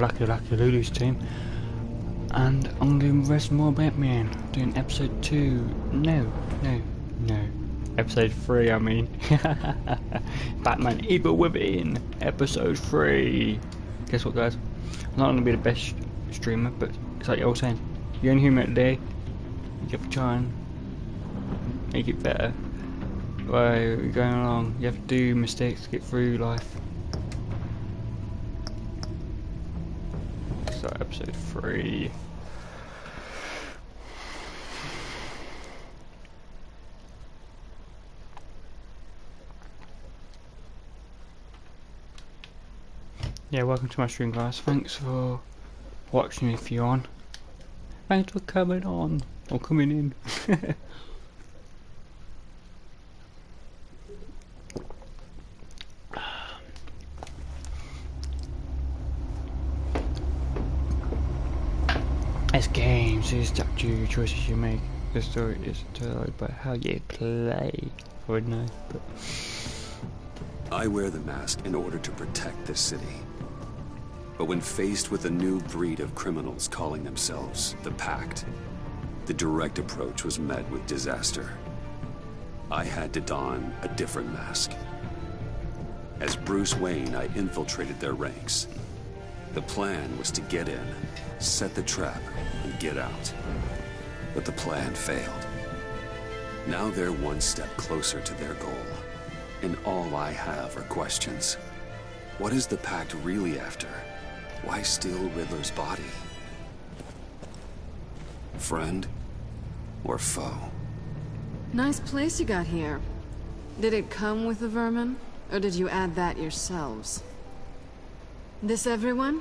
Lucky Lulu's team, and I'm doing rest more Batman, doing episode 2, no, episode 3 I mean, Batman Evil Within, episode 3. Guess what guys, I'm not going to be the best streamer, but it's like you're all saying, you're only human today, you have to try and make it better. While you're going along, you have to do mistakes to get through life. So episode 3. Yeah, welcome to my stream guys. Thanks for watching if you're on. Thanks for coming on. Or coming in. It's games, it's up to you, choices you make. The story is told by how you play. I would know, but... I wear the mask in order to protect this city. But when faced with a new breed of criminals calling themselves the Pact, the direct approach was met with disaster. I had to don a different mask. As Bruce Wayne, I infiltrated their ranks. The plan was to get in, set the trap, and get out. But the plan failed. Now they're one step closer to their goal. And all I have are questions. What is the Pact really after? Why steal Riddler's body? Friend or foe? Nice place you got here. Did it come with the vermin? Or did you add that yourselves? This everyone?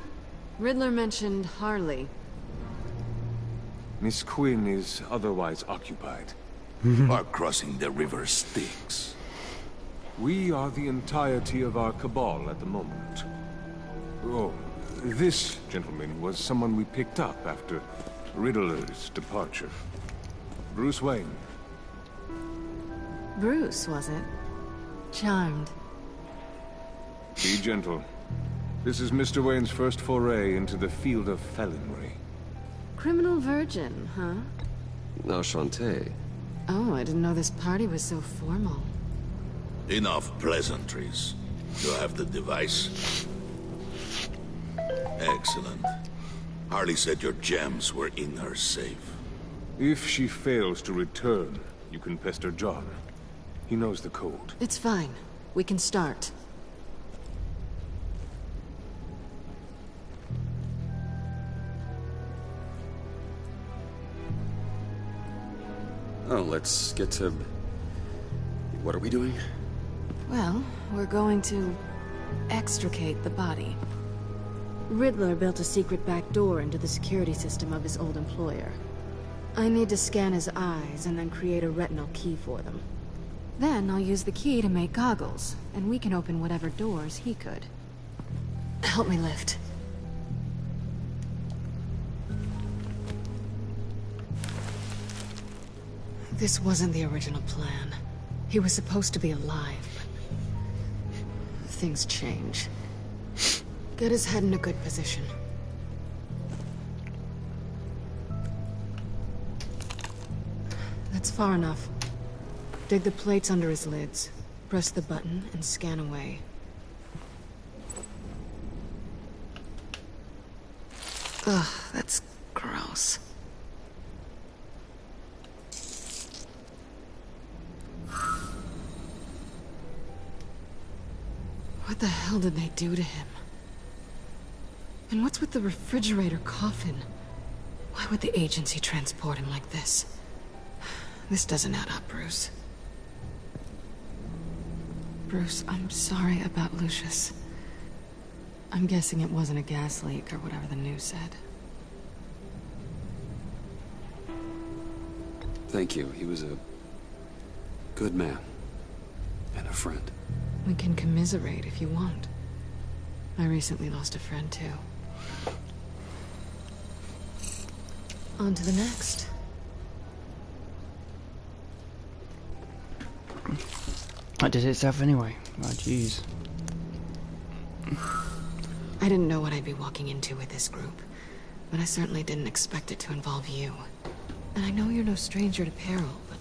Riddler mentioned Harley. Miss Quinn is otherwise occupied. Our crossing the river Styx. We are the entirety of our cabal at the moment. Oh, this gentleman was someone we picked up after Riddler's departure. Bruce Wayne. Bruce, was it? Charmed. Be gentle. This is Mr. Wayne's first foray into the field of felonry. Criminal virgin, huh? Enchanté. Oh, I didn't know this party was so formal. Enough pleasantries. You have the device? Excellent. Harley said your gems were in her safe. If she fails to return, you can pester John. He knows the code. It's fine. We can start. Oh, let's get to... What are we doing? Well, we're going to extricate the body. Riddler built a secret back door into the security system of his old employer. I need to scan his eyes and then create a retinal key for them. Then I'll use the key to make goggles, and we can open whatever doors he could. Help me lift. This wasn't the original plan. He was supposed to be alive, but things change. Get his head in a good position. That's far enough. Dig the plates under his lids. Press the button and scan away. Ugh, that's gross. What the hell did they do to him? And what's with the refrigerator coffin? Why would the agency transport him like this? This doesn't add up, Bruce. Bruce, I'm sorry about Lucius. I'm guessing it wasn't a gas leak or whatever the news said. Thank you. He was a good man and a friend. We can commiserate if you want. I recently lost a friend too. On to the next. That did itself anyway. Oh jeez. I I didn't know what I'd be walking into with this group, but I certainly didn't expect it to involve you. And I know you're no stranger to peril, but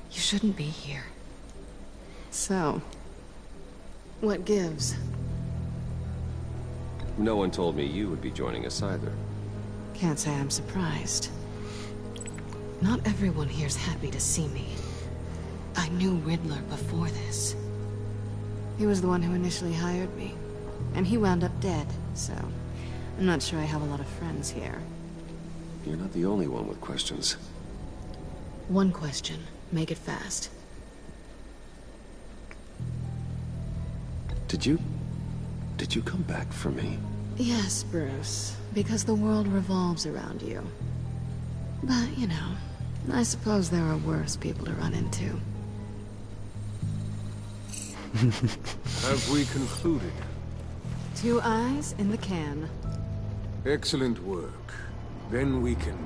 you shouldn't be here. So, what gives? No one told me you would be joining us either. Can't say I'm surprised. Not everyone here's happy to see me. I knew Riddler before this. He was the one who initially hired me. And he wound up dead, so I'm not sure I have a lot of friends here. You're not the only one with questions. One question. Make it fast. Did you come back for me? Yes, Bruce. Because the world revolves around you. But, you know, I suppose there are worse people to run into. Have we concluded? 2 eyes in the can. Excellent work. Then we can...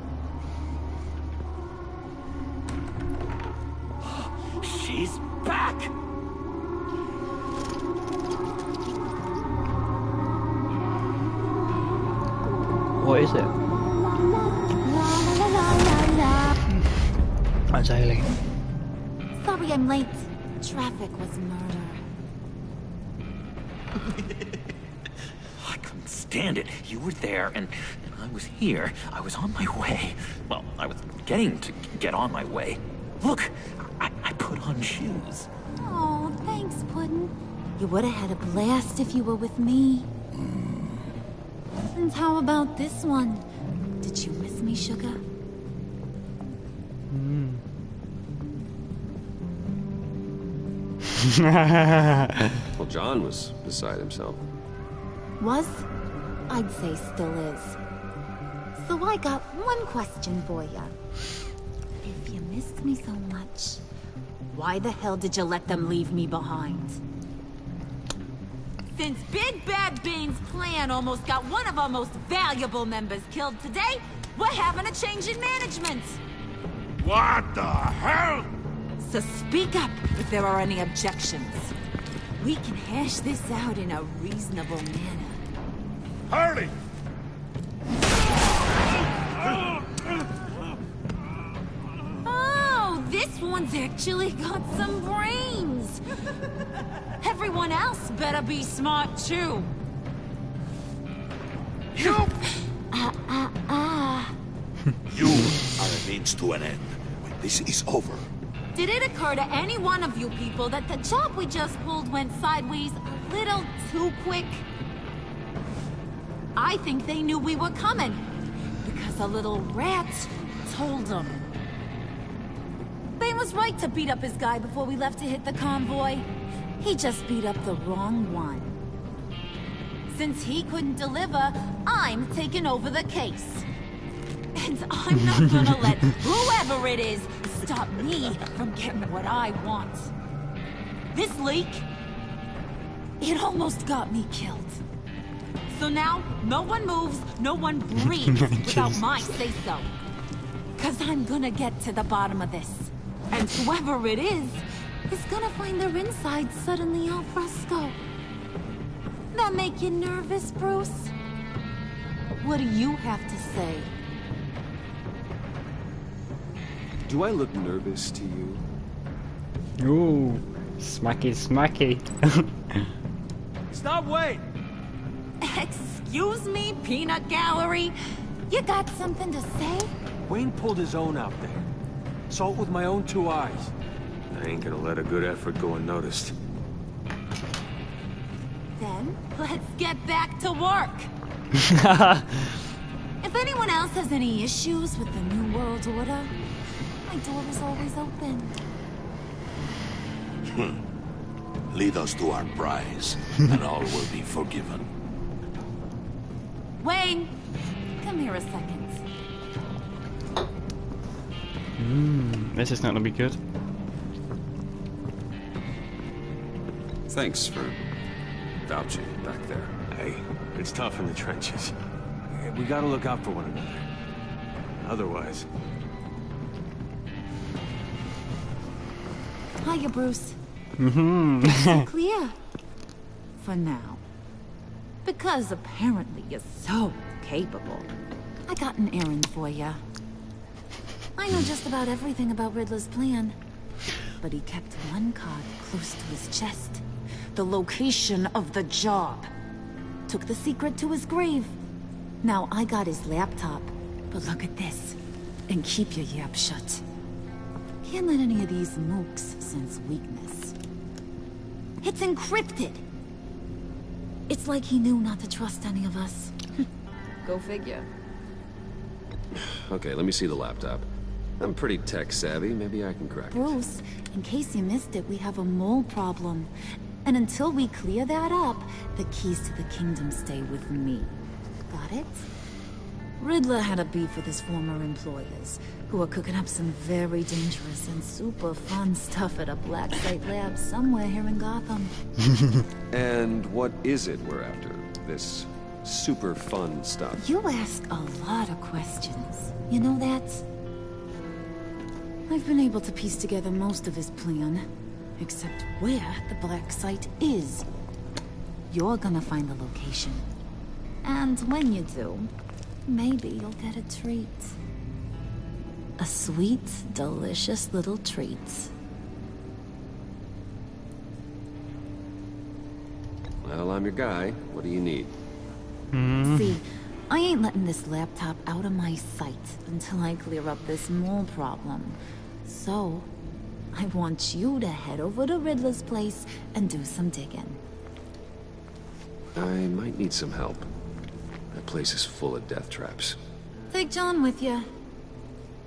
She's back! What is it? That's Haley. Sorry I'm late. Traffic was murder. I couldn't stand it. You were there, and I was here. I was on my way. Well, I was getting to get on my way. Look, I put on shoes. Oh, thanks, Puddin'. You would have had a blast if you were with me. And how about this one? Did you miss me, sugar? Well, John was beside himself. Was? I'd say still is. So I got one question for ya. If you missed me so much, why the hell did you let them leave me behind? Since Big Bad Bane's plan almost got one of our most valuable members killed today, we're having a change in management. What the hell? So speak up if there are any objections. We can hash this out in a reasonable manner. Harley! Oh, this one's actually got some brains. Everyone else better be smart too. You! You are a means to an end. When this is over, Did it occur to any one of you people that the job we just pulled went sideways a little too quick? I think they knew we were coming, because a little rat told them. Bane was right to beat up his guy before we left to hit the convoy. He just beat up the wrong one. Since he couldn't deliver, I'm taking over the case. And I'm not gonna let whoever it is stop me from getting what I want. This leak, it almost got me killed. So now, no one moves, no one breathes without my say-so. 'Cause I'm gonna get to the bottom of this. And whoever it is gonna find their insides suddenly al fresco. That make you nervous, Bruce? What do you have to say? Do I look nervous to you? Ooh, smacky, smacky. Stop, wait! Excuse me, peanut gallery? You got something to say? Wayne pulled his own out there. Saw it with my own 2 eyes. I ain't gonna let a good effort go unnoticed. Then, let's get back to work. If anyone else has any issues with the New World Order, my door is always open. lead us to our prize, and all will be forgiven. Wayne, come here a second. This is not gonna be good. Thanks for vouching back there. Hey, it's tough in the trenches. We gotta look out for one another. Otherwise... Hiya, Bruce. Mm-hmm. So clear. For now. Because apparently you're so capable. I got an errand for ya. I know just about everything about Riddler's plan. But he kept one card close to his chest. The location of the job. Took the secret to his grave. Now I got his laptop. But look at this. And keep your yap shut. Can't let any of these mooks sense weakness. It's encrypted. It's like he knew not to trust any of us. Go figure. Okay, let me see the laptop. I'm pretty tech savvy. Maybe I can crack it. Bruce, in case you missed it, we have a mole problem. And until we clear that up, the keys to the kingdom stay with me. Got it? Riddler had a beef with his former employers, who are cooking up some very dangerous and super fun stuff at a black site lab somewhere here in Gotham. And what is it we're after? This super fun stuff? You ask a lot of questions. You know that? I've been able to piece together most of his plan, except where the black site is. You're gonna find the location. And when you do, maybe you'll get a treat. A sweet, delicious little treat. Well, I'm your guy. What do you need? See, I ain't letting this laptop out of my sight until I clear up this mole problem. So, I want you to head over to Riddler's place and do some digging. I might need some help. That place is full of death traps. Take John with you.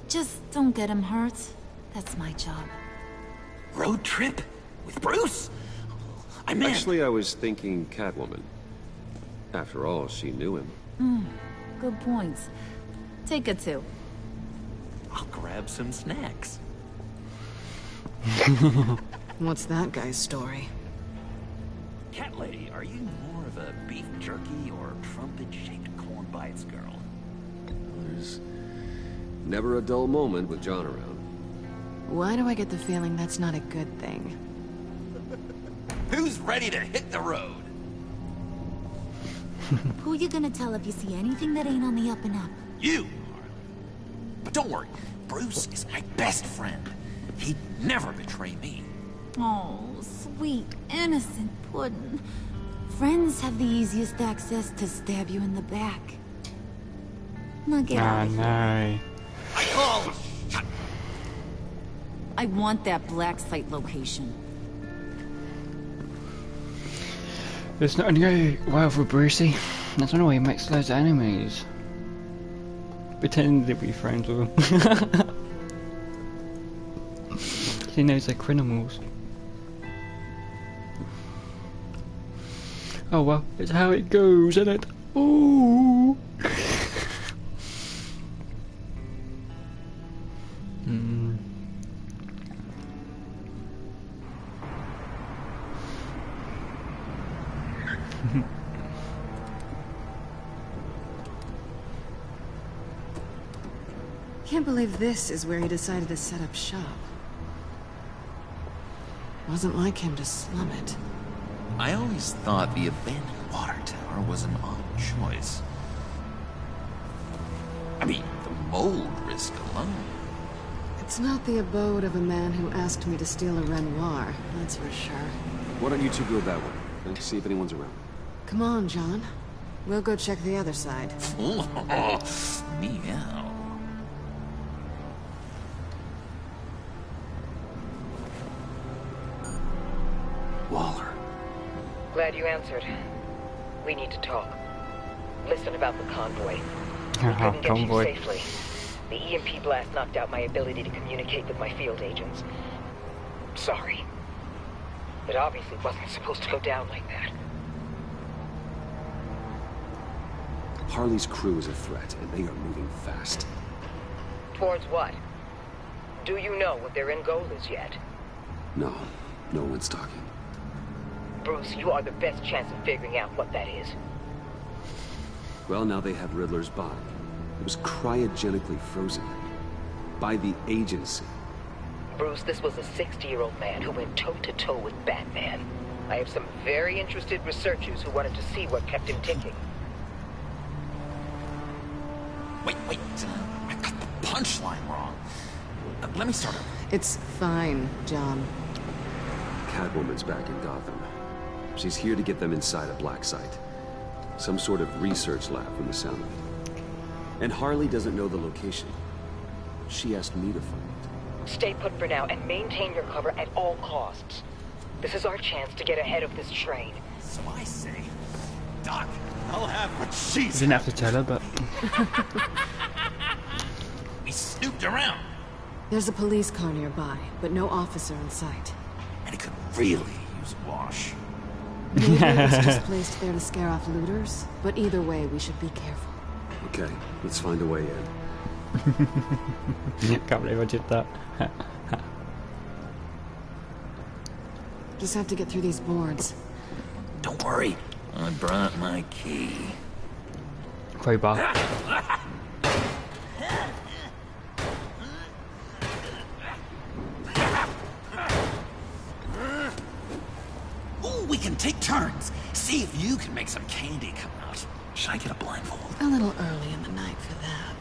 Just don't get him hurt. That's my job. Road trip? With Bruce? I'm in. Actually, I was thinking Catwoman. After all, she knew him. Good point. Take it too. I'll grab some snacks. What's that guy's story? Cat lady, are you more of a beef jerky or trumpet-shaped corn bites girl? There's never a dull moment with John around. Why do I get the feeling that's not a good thing? Who's ready to hit the road? Who you gonna tell if you see anything that ain't on the up and up? You, Harley. But don't worry, Bruce is my best friend. He'd never betray me. Oh, sweet, innocent puddin'. Friends have the easiest access to stab you in the back. Now get out of here. No. I call. I want that black site location. It's not only well for Brucey. That's not why he makes loads of enemies. Pretending to be friends with them. He knows they're criminals. Oh well, it's how it goes, isn't it? Ooh. Can't believe this is where he decided to set up shop. Wasn't like him to slum it. I always thought the abandoned water tower was an odd choice. I mean, the mold risk alone. It's not the abode of a man who asked me to steal a Renoir, that's for sure. Why don't you two go that way? Let's see if anyone's around. Come on, John. We'll go check the other side. Meow. Waller. Glad you answered. We need to talk. Listen about the convoy. We couldn't get you safely. The EMP blast knocked out my ability to communicate with my field agents. Sorry. It obviously wasn't supposed to go down like that. Harley's crew is a threat, and they are moving fast. Towards what? Do you know what their end goal is yet? No, no one's talking. Bruce, you are the best chance of figuring out what that is. Well, now they have Riddler's body. It was cryogenically frozen. By the agency. Bruce, this was a 60-year-old man who went toe-to-toe with Batman. I have some very interested researchers who wanted to see what kept him ticking. Wait. I got the punchline wrong. Let me start over. It's fine, John. Catwoman's back in Gotham. She's here to get them inside a black site. Some sort of research lab from the sound of it. And Harley doesn't know the location. She asked me to find it. Stay put for now and maintain your cover at all costs. This is our chance to get ahead of this train. So I say, Doc, I'll have what she's. Didn't have to tell her, but We snooped around, There's a police car nearby, but no officer in sight. and it could really use a wash. Maybe it was just placed there to scare off looters, but either way, we should be careful. Okay, let's find a way in. can't believe I did that. Just have to get through these boards. Don't worry, I brought my key. Crowbar. Ooh, we can take turns. See if you can make some candy come out. Should I get a blindfold? A little early in the night for that.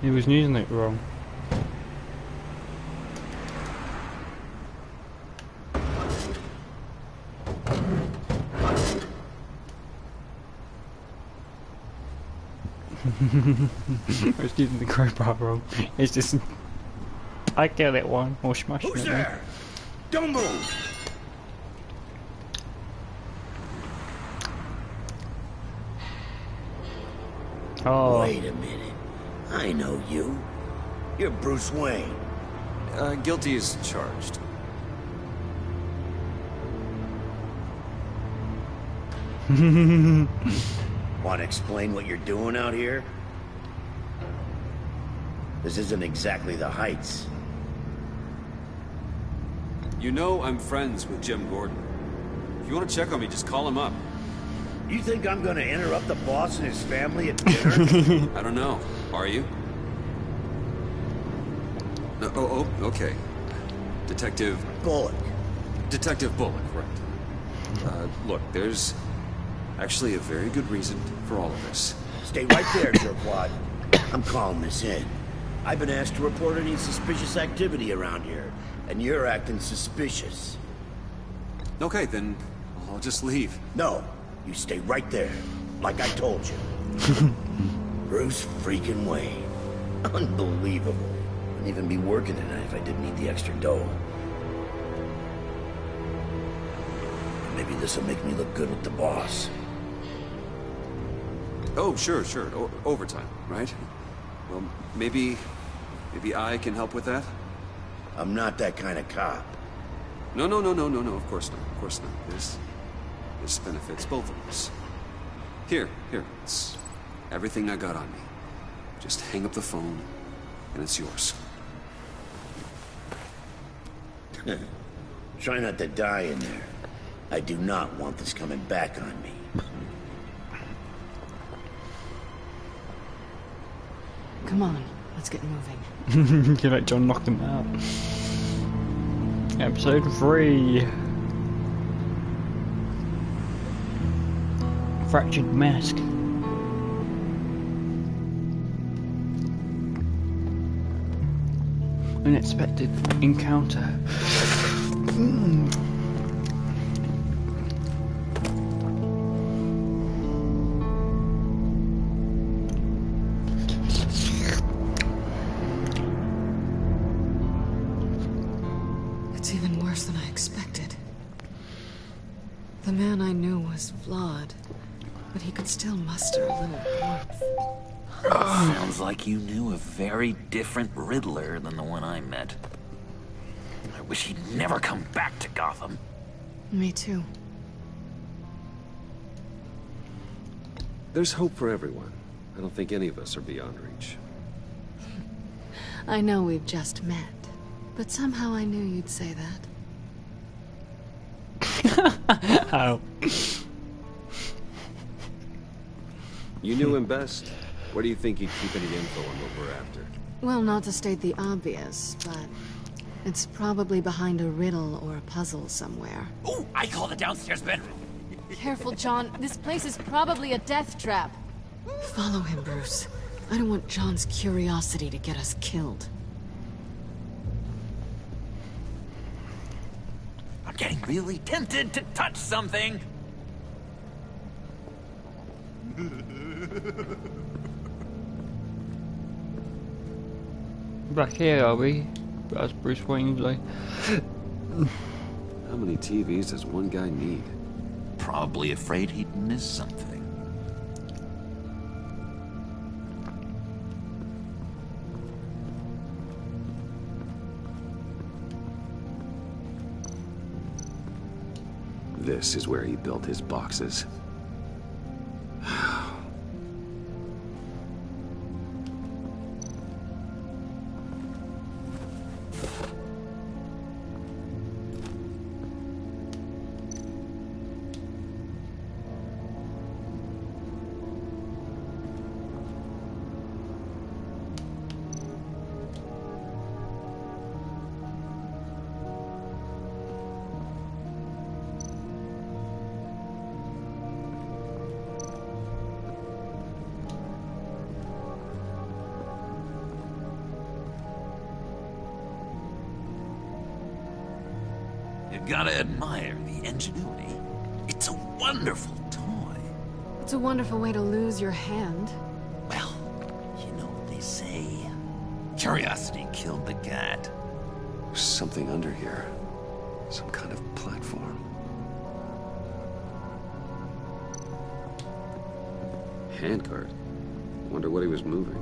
He was using it wrong. I was using the crowbar wrong. It's just I get it one or smash it. Who's there? Don't move! Oh. Wait a minute. I know you. You're Bruce Wayne. Guilty as charged. Want to explain what you're doing out here? This isn't exactly the Heights. You know I'm friends with Jim Gordon. If you want to check on me, just call him up. You think I'm gonna interrupt the boss and his family at dinner? I don't know. Are you? No, oh, okay. Detective Bullock. Detective Bullock, right. Look, there's actually a very good reason for all of this. Stay right there, jerkwad. I'm calling this in. I've been asked to report any suspicious activity around here, and you're acting suspicious. Okay, then I'll just leave. No, you stay right there, like I told you. Bruce freaking Wayne. Unbelievable. Wouldn't even be working tonight if I didn't need the extra dough. Maybe this'll make me look good with the boss. Oh, sure. Overtime, right? Well, maybe I can help with that? I'm not that kind of cop. No, of course not. This benefits both of us. Here, it's everything I got on me. Just hang up the phone, and it's yours. Try not to die in there. I do not want this coming back on me. Come on, let's get moving. You let John knock him out. Episode 3. Fractured mask. Unexpected encounter. It's even worse than I expected. The man I knew was flawed, but he could still muster a little warmth. Sounds like you knew a very different Riddler than the one I met. I wish he'd never come back to Gotham. Me too. There's hope for everyone. I don't think any of us are beyond reach. I know we've just met, but somehow I knew you'd say that. How? You knew him best. Where do you think he'd keep any info on what we're after? Well, not to state the obvious, but It's probably behind a riddle or a puzzle somewhere. Oh, I call the downstairs bedroom. Careful, John. This place is probably a death trap. Follow him, Bruce. I don't want John's curiosity to get us killed. I'm getting really tempted to touch something. Back here, are we? As Bruce Wayne's like. How many TVs does one guy need? Probably afraid he'd miss something. This is where he built his boxes. You gotta admire the ingenuity. It's a wonderful toy. It's a wonderful way to lose your hand. Well, you know what they say. Curiosity killed the cat. There's something under here. Some kind of platform. Handcart. Wonder what he was moving.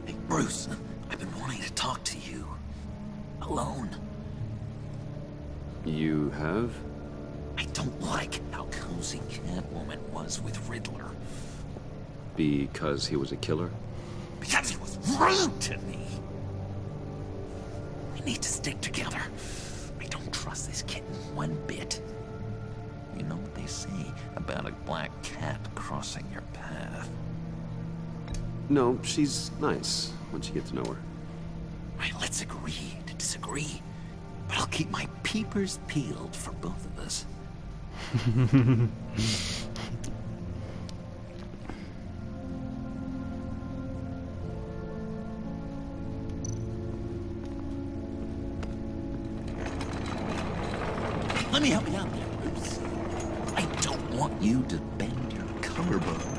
Hey, Bruce, I've been wanting to talk to you. Alone. You have? I don't like how cozy Catwoman was with Riddler. Because he was a killer? Because he was rude to me. We need to stick together. I don't trust this kitten one bit. You know what they say about a black cat crossing your path? No, she's nice once you get to know her. Right, let's agree to disagree. But I'll keep my peepers peeled for both of us. Let me help you out there, Bruce. I don't want you to bend your collarbone.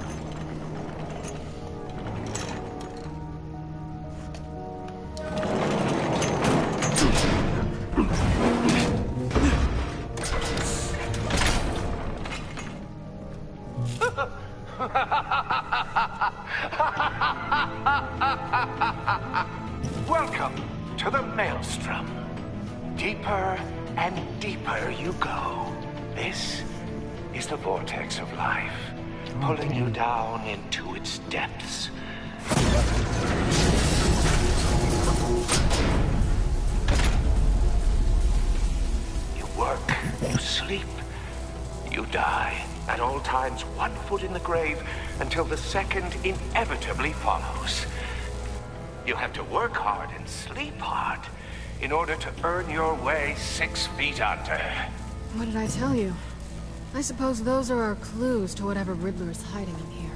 Welcome to the Maelstrom. Deeper and deeper you go. This is the vortex of life, pulling you down into its depths. You work, you sleep, you die. At all times, 1 foot in the grave until the second inevitably follows. You have to work hard and sleep hard in order to earn your way 6 feet under. What did I tell you? I suppose those are our clues to whatever Riddler is hiding in here.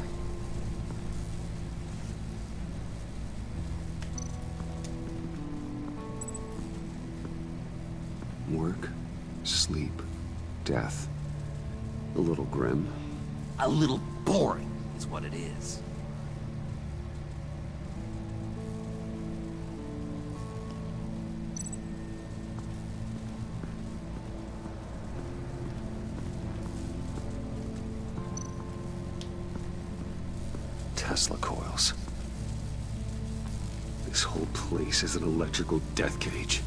Work, sleep, death. A little grim. A little boring is what it is. Tesla coils. This whole place is an electrical death cage.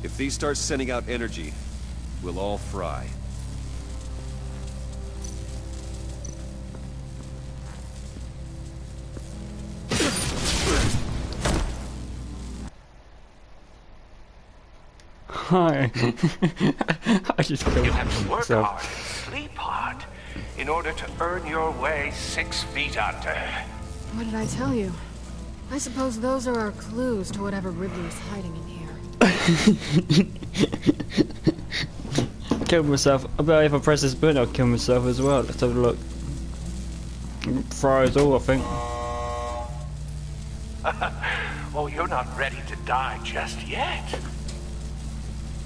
If these start sending out energy, we'll all fry. Hi. I just killed You have to work myself. hard and sleep hard in order to earn your way 6 feet under. What did I tell you? I suppose those are our clues to whatever Riddler is hiding in here. Killed myself. I bet if I press this button I'll kill myself as well. Let's have a look. Fry us all, I think. Oh, you're not ready to die just yet.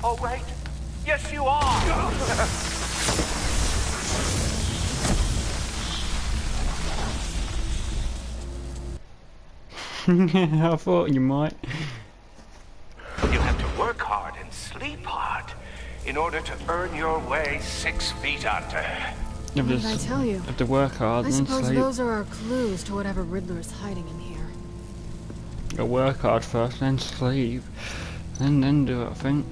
Oh, wait. Yes, you are. I thought you might. You have to work hard and sleep hard in order to earn your way 6 feet under. What did I tell you? Have to work hard I and suppose sleep. those are our clues to whatever Riddler is hiding in here. Gotta work hard first, then sleep, and then do it, I think.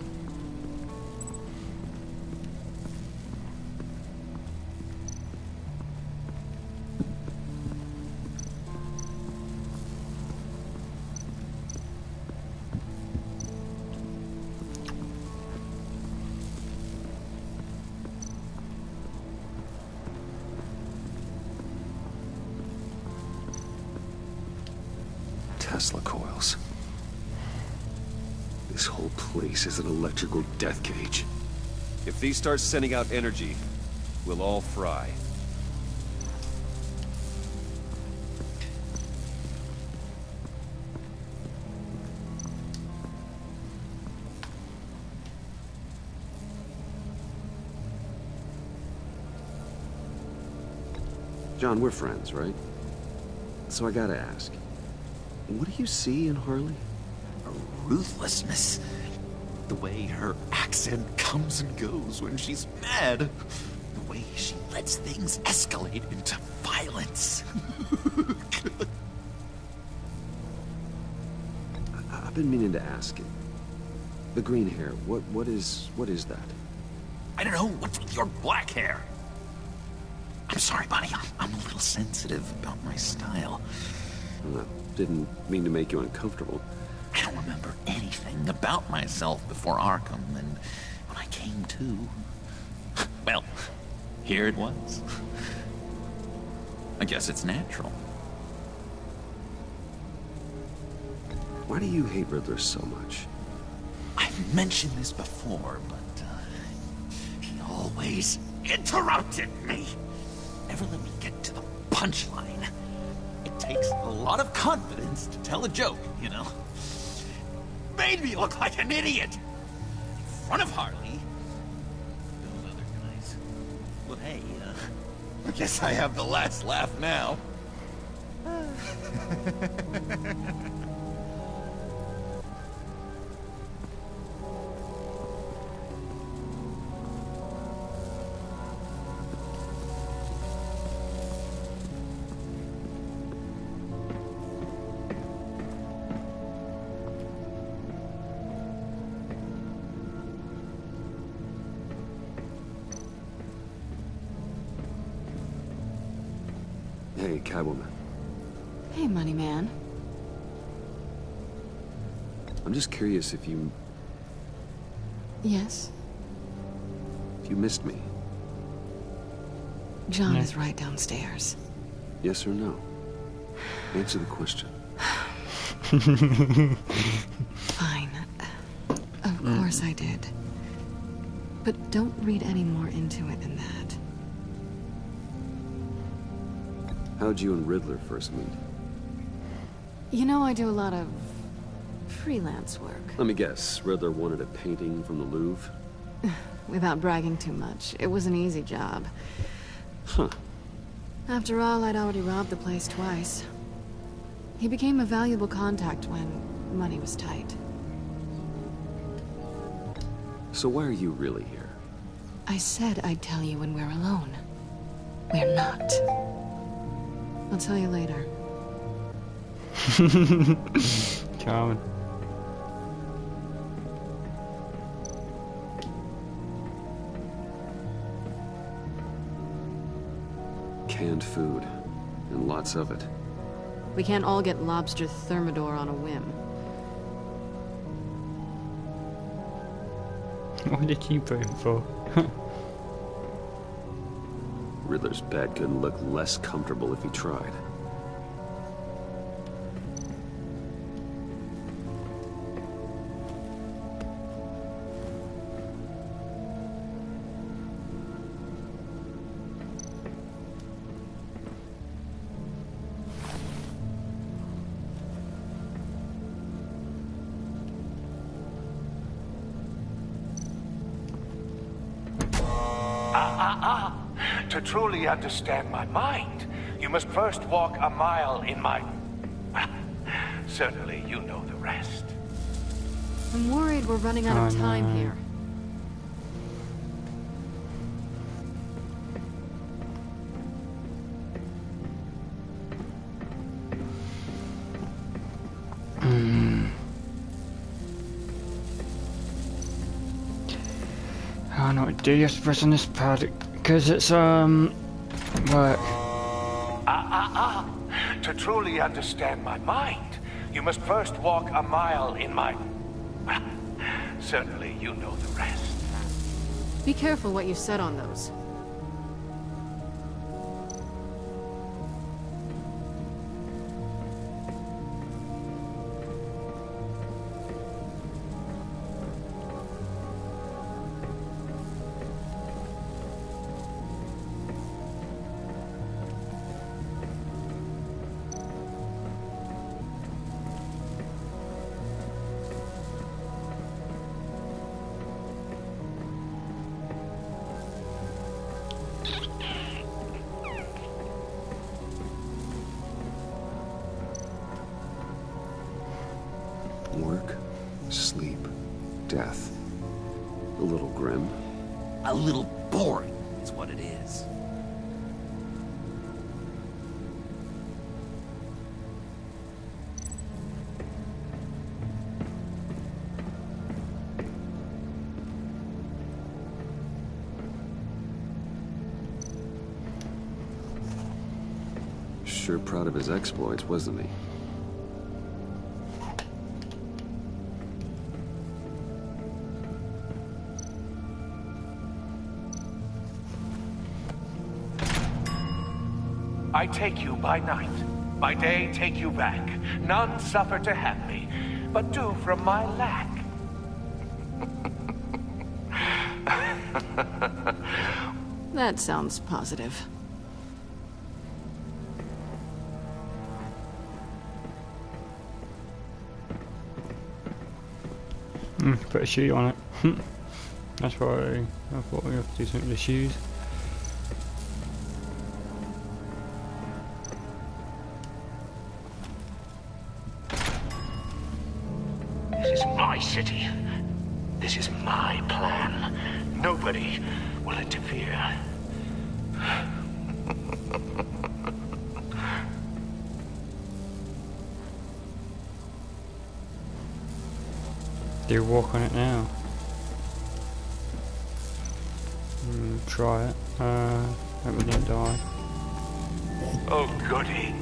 Tesla coils. This whole place is an electrical death cage. If these start sending out energy, we'll all fry. John, we're friends, right? So I gotta ask. What do you see in Harley? Her ruthlessness. The way her accent comes and goes when she's mad. The way she lets things escalate into violence. I've been meaning to ask him. The green hair, what is that? I don't know, what's with your black hair? I'm sorry, Bonnie, I'm a little sensitive about my style. I didn't mean to make you uncomfortable. I don't remember anything about myself before Arkham, and when I came to, well, here it was. I guess it's natural. Why do you hate Riddler so much? I've mentioned this before, but he always interrupted me. Never let me get to the punchline. It takes a lot of confidence to tell a joke, you know? Made me look like an idiot! In front of Harley. Those other guys. Well, hey, I guess I have the last laugh now. Hey, Catwoman. Hey, Money Man. I'm just curious if you Yes? missed me. John is right downstairs. Yes or no? Answer the question. Fine. Of course I did. But don't read any more into it than that. How'd you and Riddler first meet? You know, I do a lot of freelance work. Let me guess, Riddler wanted a painting from the Louvre? Without bragging too much, it was an easy job. Huh. After all, I'd already robbed the place twice. He became a valuable contact when money was tight. So why are you really here? I said I'd tell you when we're alone. We're not. I'll tell you later. Charming. Canned food, and lots of it. We can't all get lobster thermidor on a whim. What did you put him for? Riddler's bed couldn't look less comfortable if he tried. To truly understand my mind, you must first walk a mile in my... Certainly, you know the rest. I'm worried we're running out of time here. I know what to do, just pressing this pad, because it's, work. To truly understand my mind, you must first walk a mile in my... Certainly, you know the rest. Be careful what you said on those. Work, sleep, death. A little grim. A little boring is what it is. Sure proud of his exploits, wasn't he? I take you by night, by day take you back. None suffer to have me, but do from my lack. That sounds positive. Put a shoe on it. That's why I thought we have to do something with the shoes. This is my city. This is my plan. Nobody will interfere. Do you walk on it now? Try it. Hope we didn't die. Oh, goody.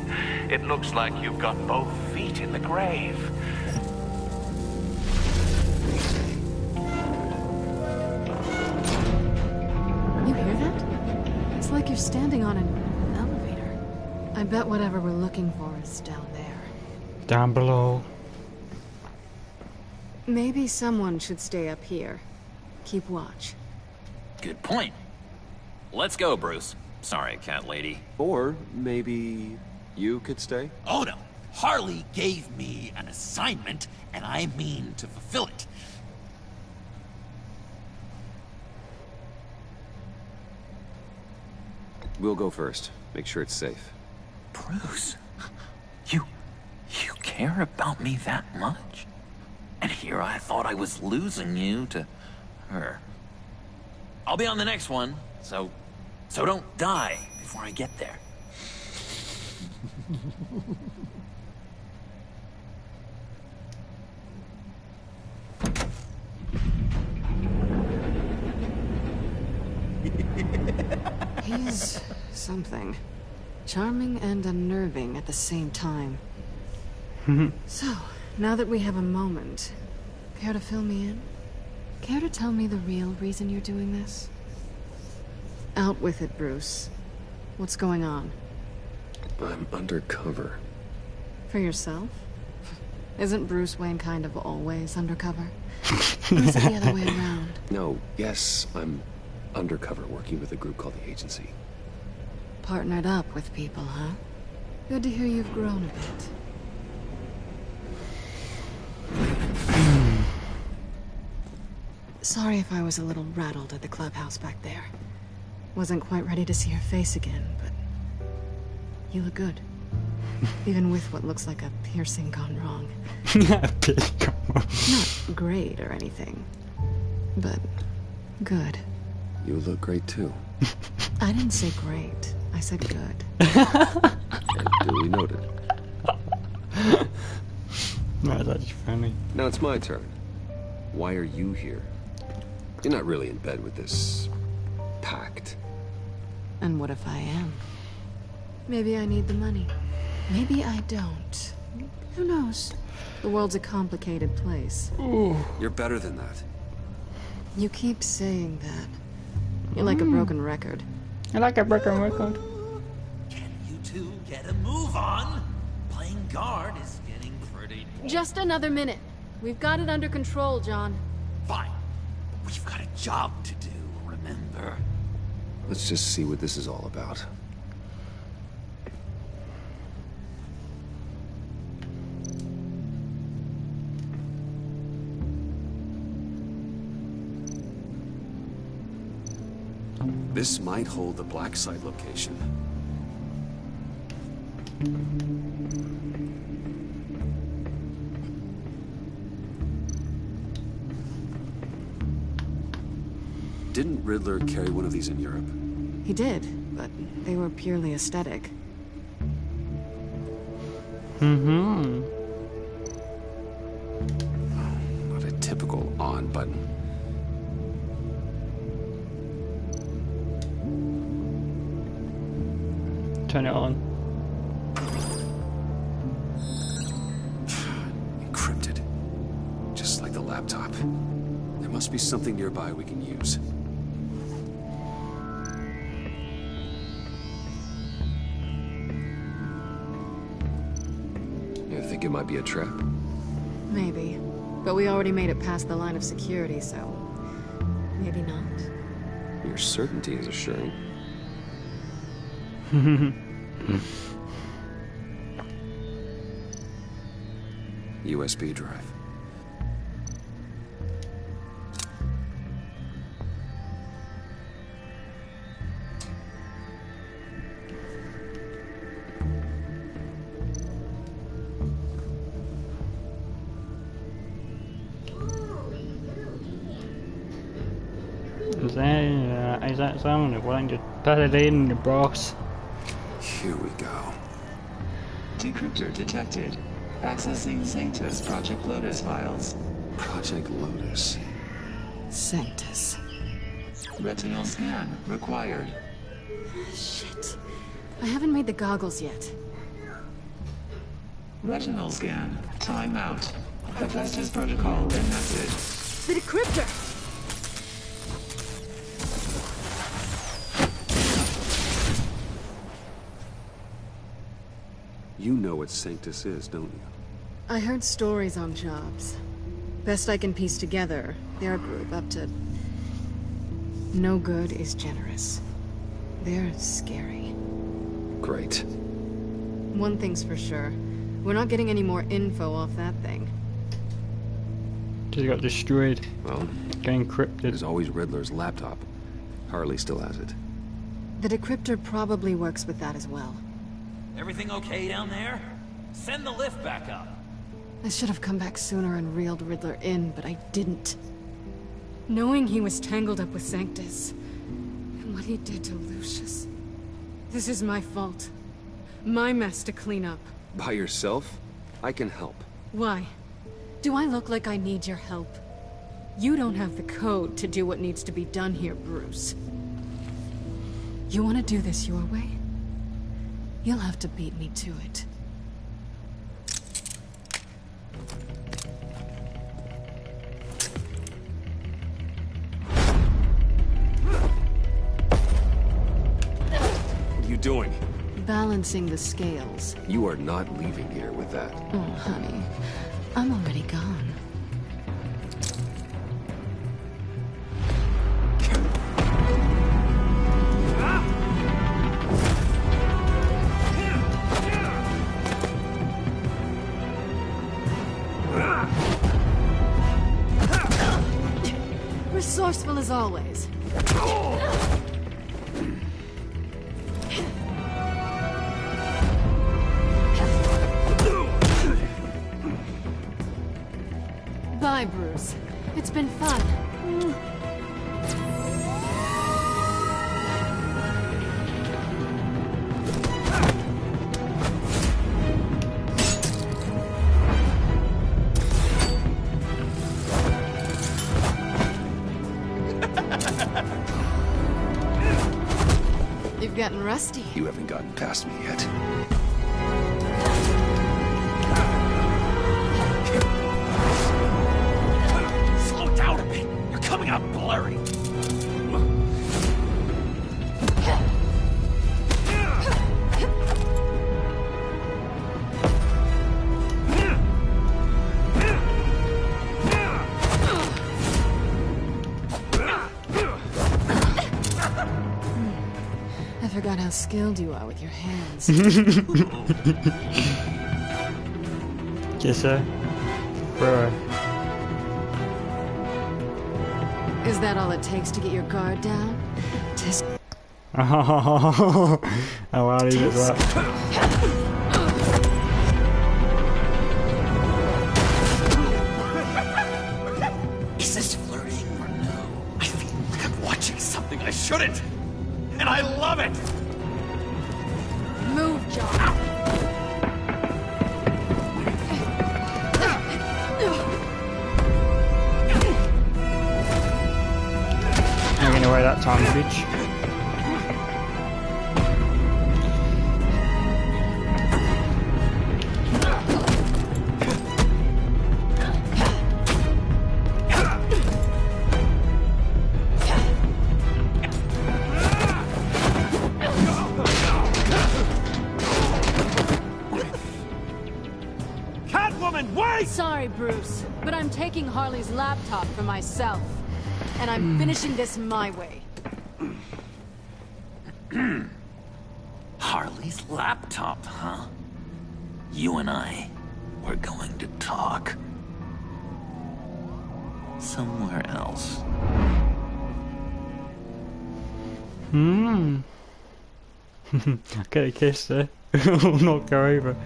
It looks like you've got both feet in the grave. You hear that? It's like you're standing on an elevator. I bet whatever we're looking for is down there. Down below. Maybe someone should stay up here. Keep watch. Good point. Let's go, Bruce. Sorry, cat lady. Or maybe you could stay? Oh no. Harley gave me an assignment, and I mean to fulfill it. We'll go first. Make sure it's safe. Bruce, you care about me that much? And here I thought I was losing you to her. I'll be on the next one, so don't die before I get there. He's something. Charming and unnerving at the same time. So, now that we have a moment, care to fill me in? Care to tell me the real reason you're doing this? Out with it, Bruce. What's going on? I'm undercover. For yourself? Isn't Bruce Wayne kind of always undercover? Or is it the other way around? No, yes, I'm undercover working with a group called the Agency. Partnered up with people, huh? Good to hear you've grown a bit. Sorry if I was a little rattled at the clubhouse back there. Wasn't quite ready to see your face again, but you look good. Even with what looks like a piercing gone wrong. Not great or anything, but good. You look great too. I didn't say great. I said good. And duly noted. No, that's funny. Now it's my turn. Why are you here? You're not really in bed with this pact. And what if I am? Maybe I need the money. Maybe I don't. Who knows? The world's a complicated place. Ooh. You're better than that. You keep saying that. You're like a broken record. I like a broken record. Can you two get a move on? Playing guard is getting pretty... Just another minute. We've got it under control, John. Fine. We've got a job to do, remember? Let's just see what this is all about. This might hold the black site location. Didn't Riddler carry one of these in Europe? He did, but they were purely aesthetic. Mm-hmm. Not a typical on button. Turn it on. Encrypted. Just like the laptop. There must be something nearby we can use. You think it might be a trap? Maybe. But we already made it past the line of security, so... maybe not. Your certainty is assuring. USB drive. Is that someone why don't you put it in the box? Here we go. Decryptor detected. Accessing Sanctus Project Lotus files. Project Lotus. Sanctus. Retinal scan required. Shit. I haven't made the goggles yet. Retinal scan. Timeout. Hephaestus protocol enacted. The decryptor! You know what Sanctus is, don't you? I heard stories on jobs. Best I can piece together, they're a group up to... no good is generous. They're scary. Great. One thing's for sure. We're not getting any more info off that thing. Just got destroyed. Well, getting encrypted. There's always Riddler's laptop. Harley still has it. The decryptor probably works with that as well. Everything okay down there? Send the lift back up. I should have come back sooner and reeled Riddler in, but I didn't. Knowing he was tangled up with Sanctus, and what he did to Lucius. This is my fault. My mess to clean up. By yourself? I can help. Why? Do I look like I need your help? You don't have the code to do what needs to be done here, Bruce. You want to do this your way? You'll have to beat me to it. What are you doing? Balancing the scales. You are not leaving here with that. Oh, honey. I'm already gone. Resourceful as always. Bye, Bruce. It's been fun. You've gotten rusty. You haven't gotten past me yet. Slow down a bit. You're coming out blurry. I forgot how skilled you are with your hands. Yes, sir. Bro. Is that all it takes to get your guard down? Tisk. Oh, wow, he did that. Is this flirting or no? I feel like I'm watching something I shouldn't. And I love it! Move, John. I'm getting away that time, bitch. Sorry, Bruce, but I'm taking Harley's laptop for myself. And I'm finishing this my way. Harley's laptop, huh? You and I, we're going to talk. Somewhere else. Get a kiss there. We'll not go over.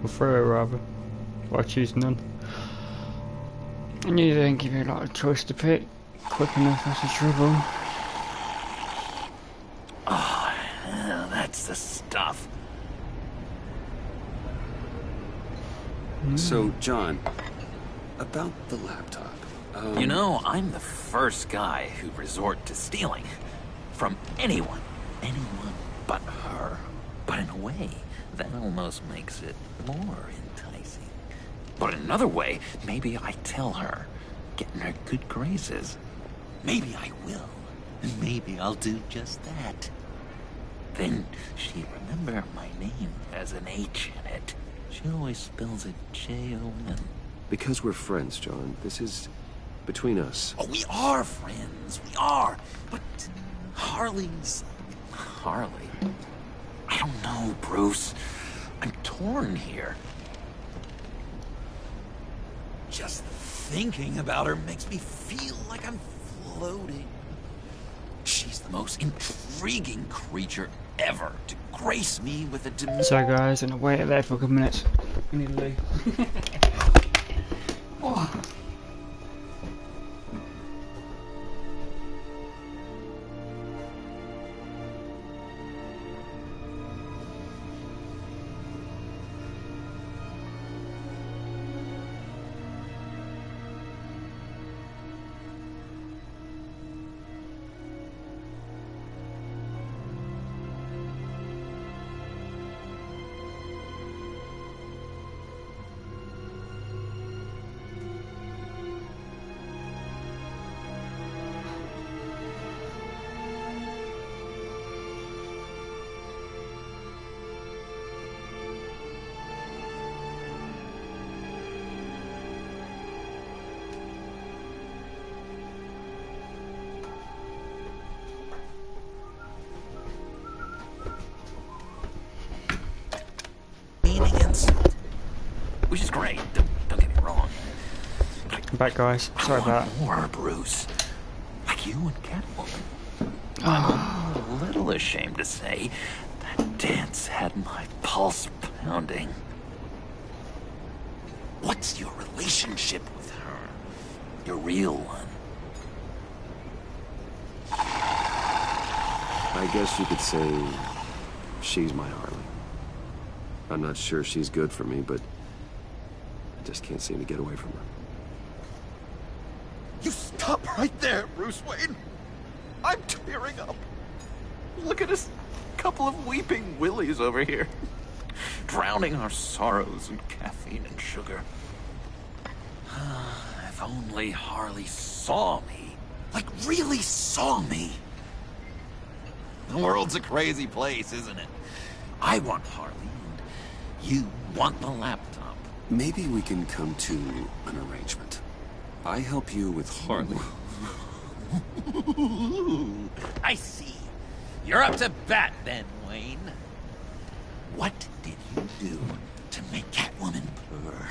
We'll throw it rather. Well, I choose none. And you don't give you a lot of choice to pick. Quick enough, that's the trouble. Oh, yeah, that's the stuff. So, John, about the laptop. You know, I'm the first guy who resort to stealing. From anyone. Anyone but her. But in a way, that almost makes it more enticing. But in another way, maybe I tell her, get in her good graces. Maybe I will. And maybe I'll do just that. Then she'd remember my name as an H in it. She always spells it J-O-N. Because we're friends, John. This is between us. Oh, we are friends. We are. But Harley's... Harley? I don't know, Bruce. I'm torn here. Just thinking about her makes me feel like I'm floating. She's the most intriguing creature ever to grace me with a dimension. So guys, I'm gonna wait there for a couple minutes. I need to leave. Oh. I'm back, guys. Sorry about that. More, Bruce. Like you and Catwoman. I'm a little ashamed to say that dance had my pulse pounding. What's your relationship with her? Your real one? I guess you could say she's my Harley. I'm not sure she's good for me, but I just can't seem to get away from her. You stop right there, Bruce Wayne. I'm tearing up. Look at us, couple of weeping willies over here. Drowning our sorrows in caffeine and sugar. If only Harley saw me. Like, really saw me. The world's a crazy place, isn't it? I want Harley, and you want the laptop. Maybe we can come to an arrangement. I help you with Harley. I see. You're up to bat then, Wayne. What did you do to make Catwoman purr?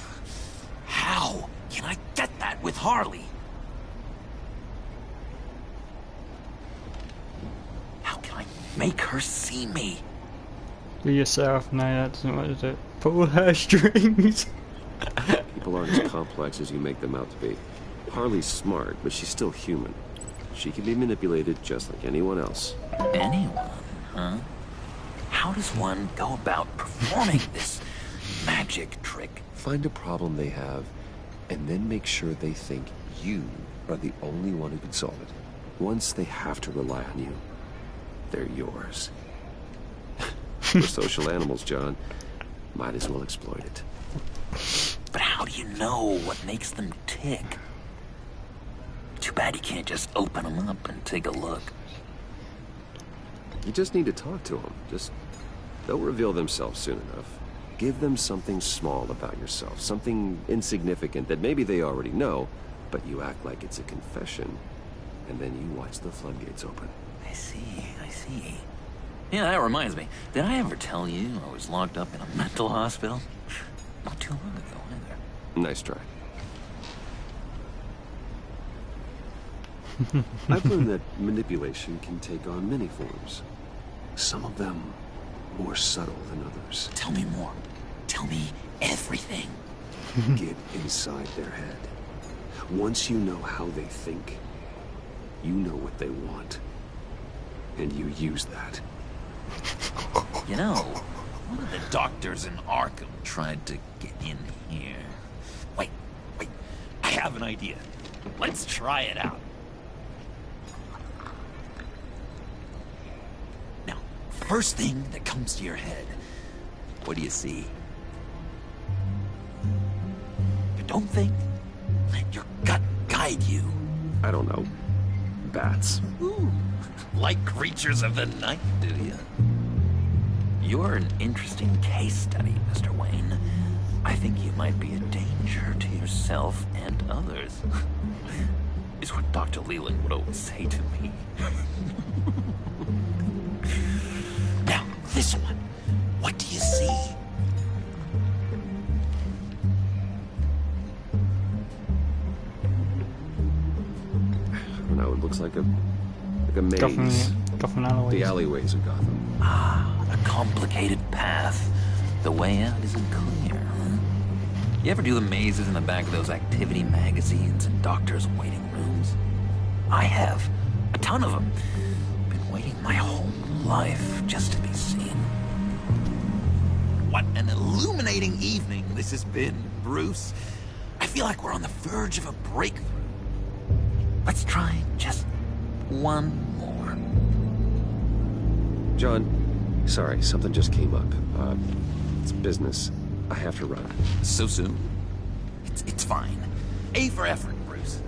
How can I get that with Harley? How can I make her see me? Do yourself. No, that doesn't want to do it. Pull her strings. People aren't as complex as you make them out to be. Harley's smart, but she's still human. She can be manipulated just like anyone else. Anyone, huh? How does one go about performing this magic trick? Find a problem they have, and then make sure they think you are the only one who can solve it. Once they have to rely on you, they're yours. We're social animals, John. Might as well exploit it. But how do you know what makes them tick? Too bad you can't just open them up and take a look. You just need to talk to them. They'll reveal themselves soon enough. Give them something small about yourself, something insignificant that maybe they already know, but you act like it's a confession, and then you watch the floodgates open. I see. Yeah, that reminds me. Did I ever tell you I was locked up in a mental hospital? Not too long ago, either. Nice try. I've learned that manipulation can take on many forms. Some of them more subtle than others. Tell me more. Tell me everything. Get inside their head. Once you know how they think, you know what they want. And you use that. You know, one of the doctors in Arkham tried to get in here. Wait. I have an idea. Let's try it out. Now, first thing that comes to your head, what do you see? But don't think. Let your gut guide you. I don't know. Bats. Ooh, like creatures of the night, do you? You're an interesting case study, Mr. Wayne. I think you might be a danger to yourself and others. Is what Dr. Leland would always say to me. Now, this one. What do you see? I don't know, it looks like a maze. Gotham alleyways. The alleyways of Gotham. Ah, a complicated path. The way out isn't clear, huh? You ever do the mazes in the back of those activity magazines and doctors' waiting rooms? I have. A ton of them. Been waiting my whole life just to be seen. What an illuminating evening this has been, Bruce. I feel like we're on the verge of a breakthrough. Let's try just one more. John, sorry, something just came up. It's business. I have to run. So soon? It's fine. A for effort, Bruce.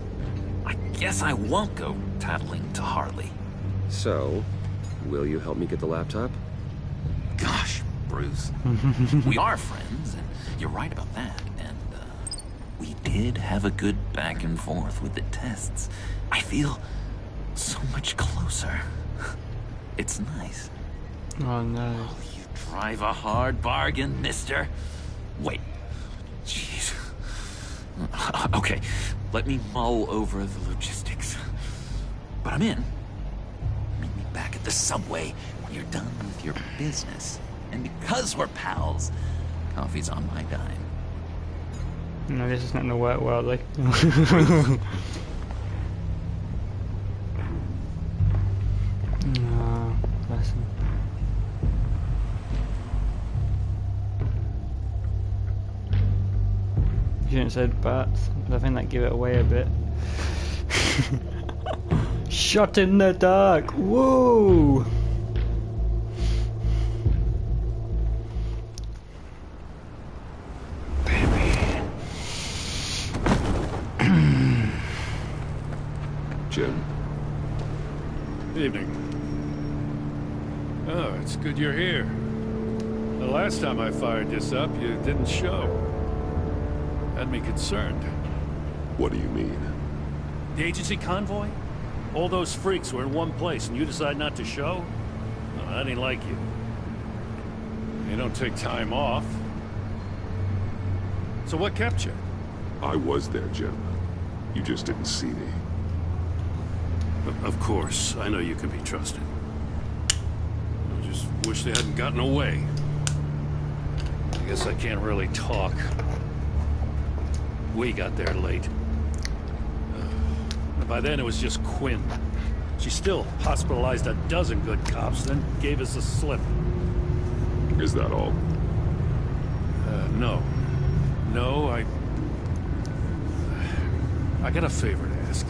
I guess I won't go tattling to Harley. So, will you help me get the laptop? Gosh, Bruce. We are friends, and you're right about that. And, we did have a good back and forth with the tests. I feel so much closer. It's nice. Oh, no. Oh, you drive a hard bargain, mister. Wait. Jeez. Okay, Let me mull over the logistics. But I'm in. Meet me back at the subway when you're done with your business. And because we're pals, coffee's on my dime. No, this is not gonna work well, like. No, bless him. You shouldn't have said bats, but I think that give it away a bit. Shot in the dark! Whoa! Jim. Evening. Oh, it's good you're here. The last time I fired this up, you didn't show. Had me concerned. What do you mean? The agency convoy? All those freaks were in one place and you decide not to show? No, that ain't like you. You don't take time off. So what kept you? I was there, Jim. You just didn't see me. Of course, I know you can be trusted. I just wish they hadn't gotten away. I guess I can't really talk. We got there late. By then it was just Quinn. She still hospitalized a dozen good cops, then gave us a slip. Is that all? No. No, I got a favor to ask.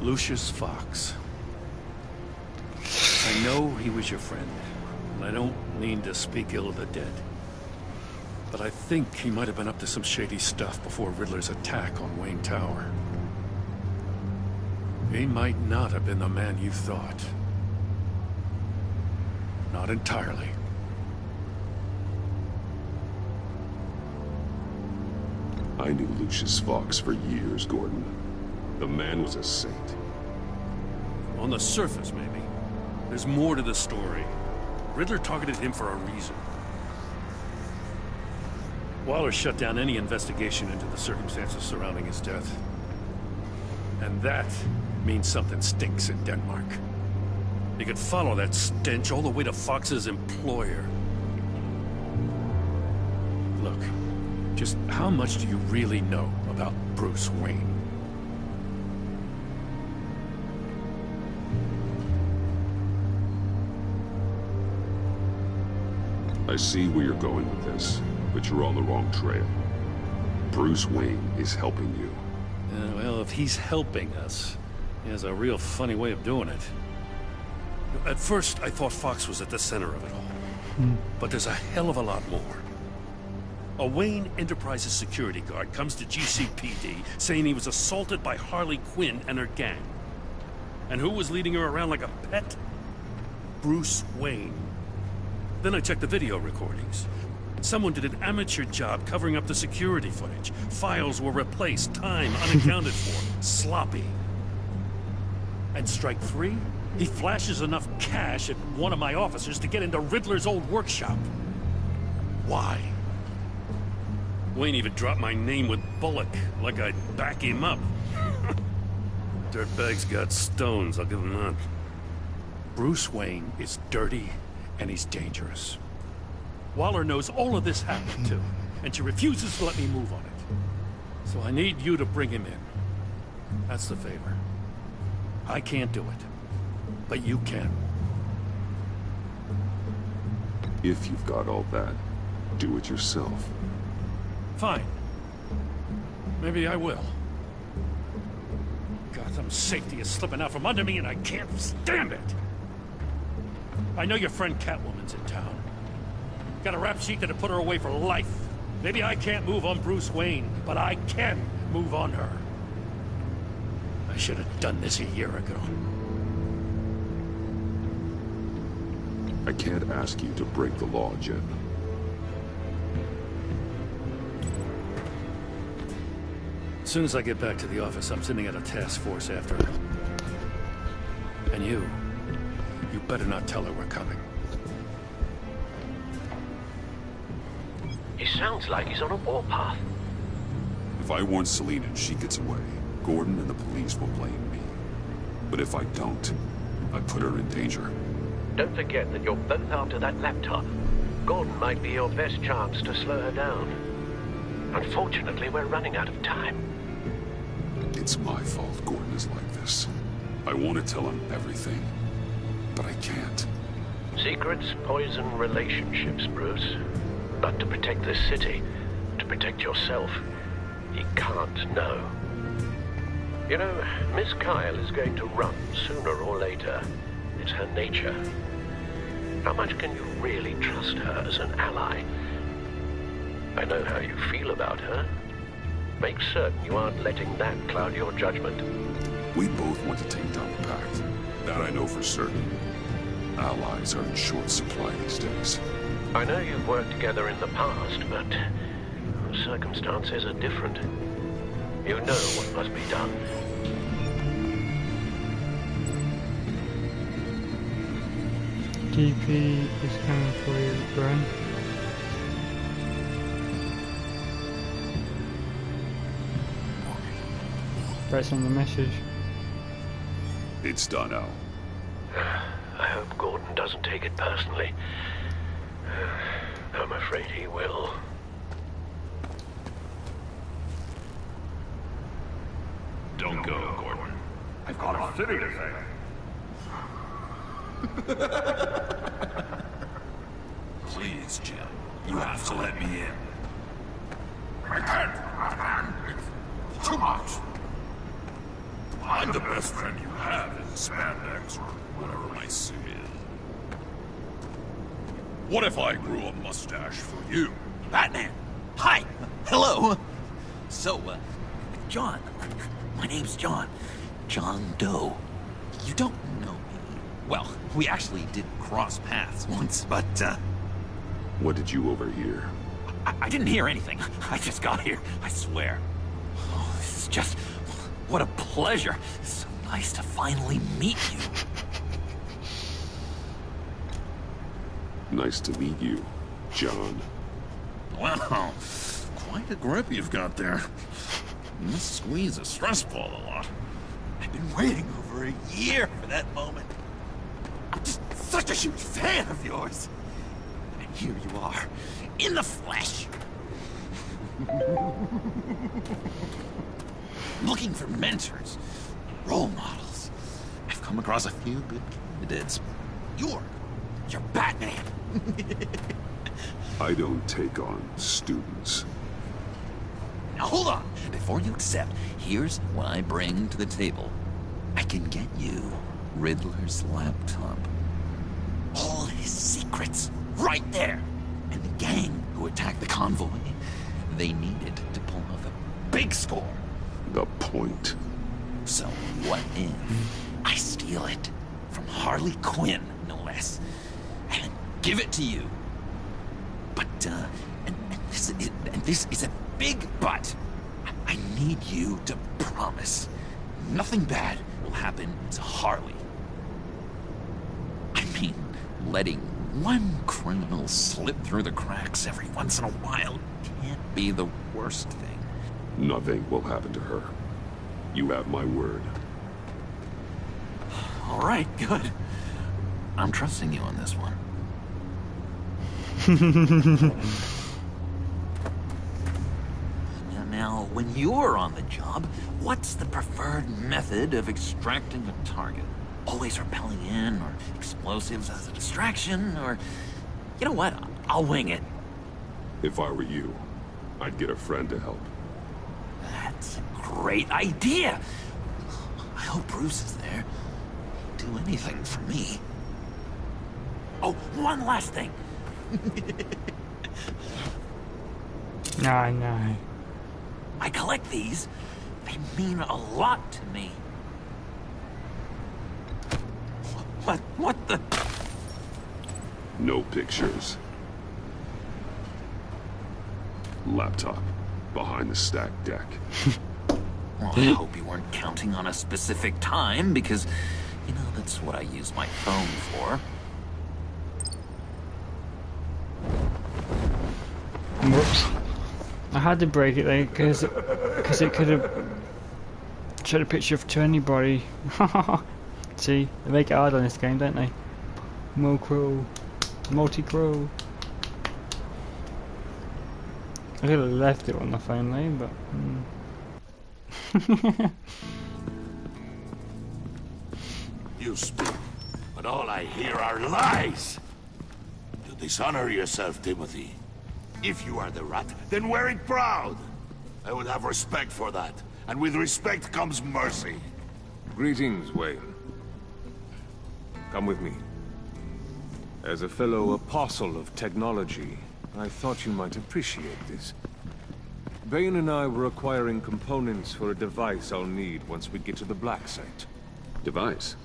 Lucius Fox. I know he was your friend, and I don't mean to speak ill of the dead. But I think he might have been up to some shady stuff before Riddler's attack on Wayne Tower. He might not have been the man you thought. Not entirely. I knew Lucius Fox for years, Gordon. The man was a saint. On the surface, maybe. There's more to the story. Riddler targeted him for a reason. Waller shut down any investigation into the circumstances surrounding his death. And that means something stinks in Denmark. You could follow that stench all the way to Fox's employer. Look, just how much do you really know about Bruce Wayne? I see where you're going with this, but you're on the wrong trail. Bruce Wayne is helping you. Well, if he's helping us, he has a real funny way of doing it. At first, I thought Fox was at the center of it all. But there's a hell of a lot more. A Wayne Enterprises security guard comes to GCPD saying he was assaulted by Harley Quinn and her gang. And who was leading her around like a pet? Bruce Wayne. Then I checked the video recordings. Someone did an amateur job covering up the security footage. Files were replaced, time unaccounted for, sloppy. And strike three? He flashes enough cash at one of my officers to get into Riddler's old workshop. Why? Wayne even dropped my name with Bullock, like I'd back him up. Dirtbag's got stones, I'll give him that. Bruce Wayne is dirty and he's dangerous. Waller knows all of this happened too, and she refuses to let me move on it. So I need you to bring him in. That's the favor. I can't do it, but you can. If you've got all that, do it yourself. Fine. Maybe I will. Gotham's safety is slipping out from under me and I can't stand it. I know your friend Catwoman's in town. Got a rap sheet that'll put her away for life. Maybe I can't move on Bruce Wayne, but I can move on her. I should have done this a year ago. I can't ask you to break the law, Jim. As soon as I get back to the office, I'm sending out a task force after her. And you better not tell her we're coming. He sounds like he's on a warpath. If I warn Selina and she gets away, Gordon and the police will blame me. But if I don't, I put her in danger. Don't forget that you're both after that laptop. Gordon might be your best chance to slow her down. Unfortunately, we're running out of time. It's my fault Gordon is like this. I want to tell him everything, but I can't. Secrets poison relationships, Bruce. But to protect this city, to protect yourself, he can't know. You know, Miss Kyle is going to run sooner or later. It's her nature. How much can you really trust her as an ally? I know how you feel about her. Make certain you aren't letting that cloud your judgment. We both want to take down the Pact. That I know for certain. Allies are in short supply these days. I know you've worked together in the past, but circumstances are different. You know what must be done. DP is coming for you, Brian. Press on the message. It's done, Al. I hope Gordon doesn't take it personally. I'm afraid he will. Don't go, Gordon. I've got a city to save. Please, Jim. You have to let me in. I can't. It's too much. I'm the best friend you have in spandex or whatever my suit is. What if I grew a mustache for you? Batman! Hi! Hello! So, John. My name's John. John Doe. You don't know me. Well, we actually did cross paths once, but, What did you overhear? I didn't hear anything. I just got here, I swear. Oh, this is just... What a pleasure. It's so nice to finally meet you. Nice to meet you, John. Wow, quite a grip you've got there. This squeeze is stress ball a lot. I've been waiting over a year for that moment. I'm just such a huge fan of yours. And here you are, in the flesh. Looking for mentors, role models. I've come across a few good candidates. You're Batman. I don't take on students. Now hold on. Before you accept, here's what I bring to the table. I can get you Riddler's laptop. All his secrets, right there. And the gang who attacked the convoy, they needed to pull off a big score. The point. So what if I steal it from Harley Quinn, no less, and give it to you? But, and this is a big but. I need you to promise nothing bad will happen to Harley. I mean, letting one criminal slip through the cracks every once in a while can't be the worst thing. Nothing will happen to her. You have my word. All right, good. I'm trusting you on this one. Now, when you're on the job, what's the preferred method of extracting a target? Always rappelling in, or explosives as a distraction, or... You know what? I'll wing it. If I were you, I'd get a friend to help. That's a great idea. I hope Bruce is there. He'd do anything for me. Oh, one last thing. No. I collect these. They mean a lot to me. What the... No pictures. Laptop. Behind the stacked deck. Well, I hope you weren't counting on a specific time, because, you know, that's what I use my phone for. Whoops. I had to break it there because it could have showed a picture to anybody. See, they make it hard on this game, don't they? Multi-crew. I could have left it on the phone lane, but. You speak, but all I hear are lies. You dishonor yourself, Timothy. If you are the rat, then wear it proud. I would have respect for that, and with respect comes mercy. Greetings, Wayne. Come with me. As a fellow apostle of technology, I thought you might appreciate this. Bane and I were acquiring components for a device I'll need once we get to the Black Site. Device?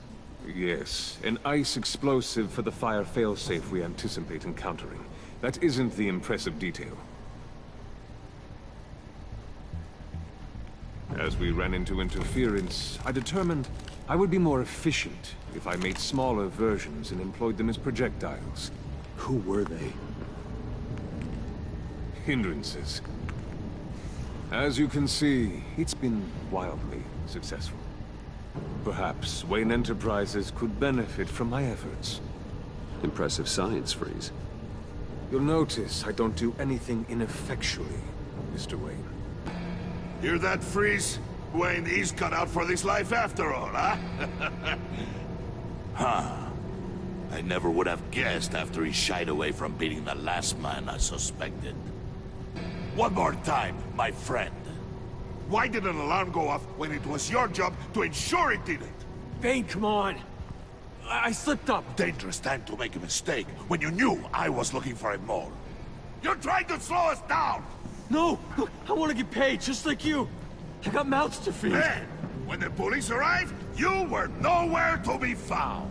Yes, an ice explosive for the fire failsafe we anticipate encountering. That isn't the impressive detail. As we ran into interference, I determined I would be more efficient if I made smaller versions and employed them as projectiles. Who were they? Hindrances. As you can see, it's been wildly successful. Perhaps Wayne Enterprises could benefit from my efforts. Impressive science, Freeze. You'll notice I don't do anything ineffectually, Mr. Wayne. Hear that, Freeze? Wayne is cut out for this life after all, huh? Huh. I never would have guessed after he shied away from beating the last man I suspected. One more time, my friend. Why did an alarm go off when it was your job to ensure it didn't? Bane, come on. I slipped up. Dangerous time to make a mistake when you knew I was looking for a mole. You're trying to slow us down! No! Look, I want to get paid, just like you. I got mouths to feed. Then, when the police arrived, you were nowhere to be found.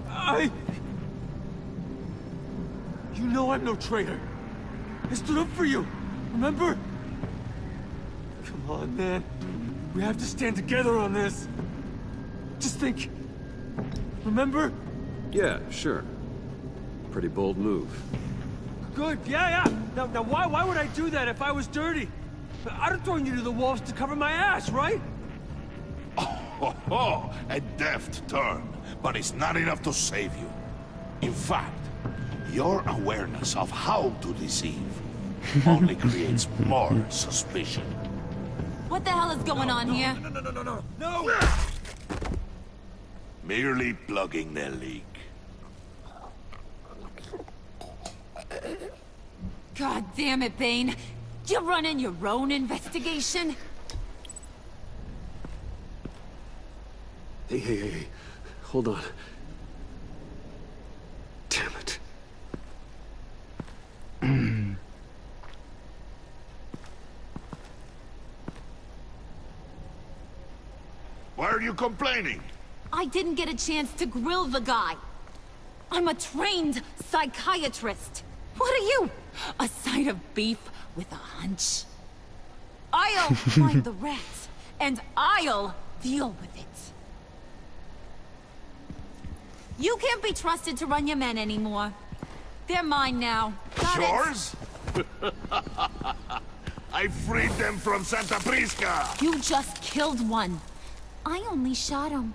You know I'm no traitor. I stood up for you, remember? Come on, man. We have to stand together on this. Just think. Remember? Yeah, sure. Pretty bold move. Good, yeah. Now why would I do that if I was dirty? I'd have thrown you to the wolves to cover my ass, right? Oh, a deft turn, but it's not enough to save you. In fact, your awareness of how to deceive only creates more suspicion. What the hell is going on here? No! Merely plugging the leak. God damn it, Bane. You're running your own investigation? Hey. Hold on. Damn it. Why are you complaining? I didn't get a chance to grill the guy. I'm a trained psychiatrist. What are you? A side of beef with a hunch? I'll find the rat, and I'll deal with it. You can't be trusted to run your men anymore. They're mine now. Got it? Yours? I freed them from Santa Prisca! You just killed one. I only shot him.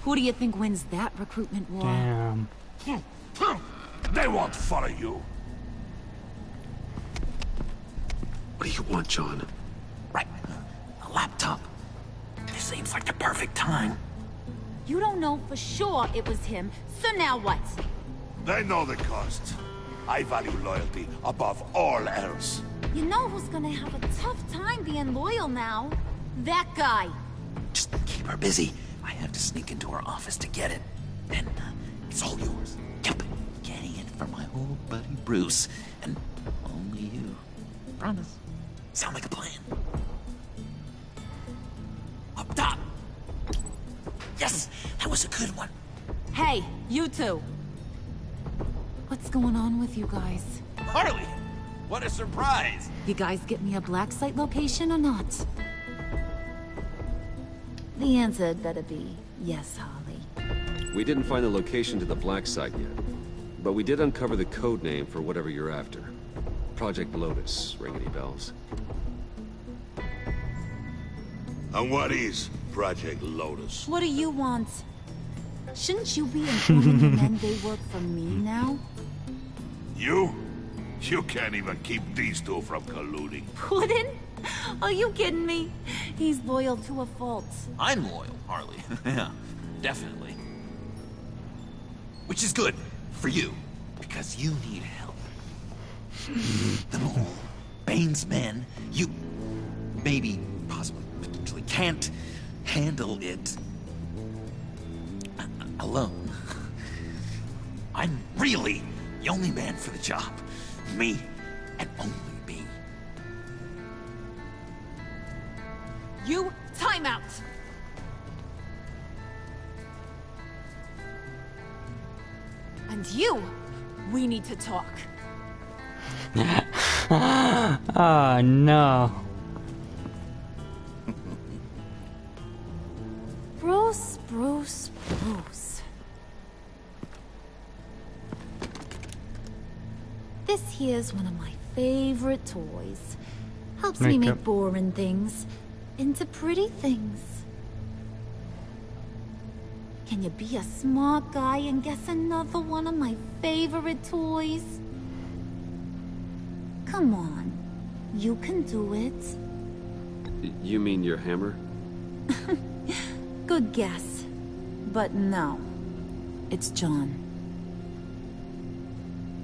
Who do you think wins that recruitment war? Damn. They won't follow you. What do you want, John? Right. A laptop. This seems like the perfect time. You don't know for sure it was him, so now what? They know the cost. I value loyalty above all else. You know who's gonna have a tough time being loyal now? That guy. Just keep her busy. I have to sneak into her office to get it. And it's all yours. Yep. Getting it for my old buddy Bruce. And only you. Promise. Sound like a plan. Up top. Yes, that was a good one. Hey, you two. What's going on with you guys? Harley! What a surprise! You guys get me a black site location or not? The answer had better be yes, Harley. We didn't find the location to the black site yet. But we did uncover the code name for whatever you're after. Project Lotus. Ring any bells? And what is Project Lotus? What do you want? Shouldn't you be informing the men they work for me now? You? You can't even keep these two from colluding. Puddin'? Are you kidding me? He's loyal to a fault. I'm loyal, Harley. Yeah, definitely. Which is good for you, because you need help. The mole, Bane's men, you maybe, possibly, potentially can't handle it alone. I'm really the only man for the job. Me and only me. You, time out! And you, we need to talk. Oh no. Bruce. This here's one of my favorite toys. Helps me make boring things into pretty things. Can you be a smart guy and guess another one of my favorite toys? Come on, you can do it. You mean your hammer? Good guess. But no. It's John.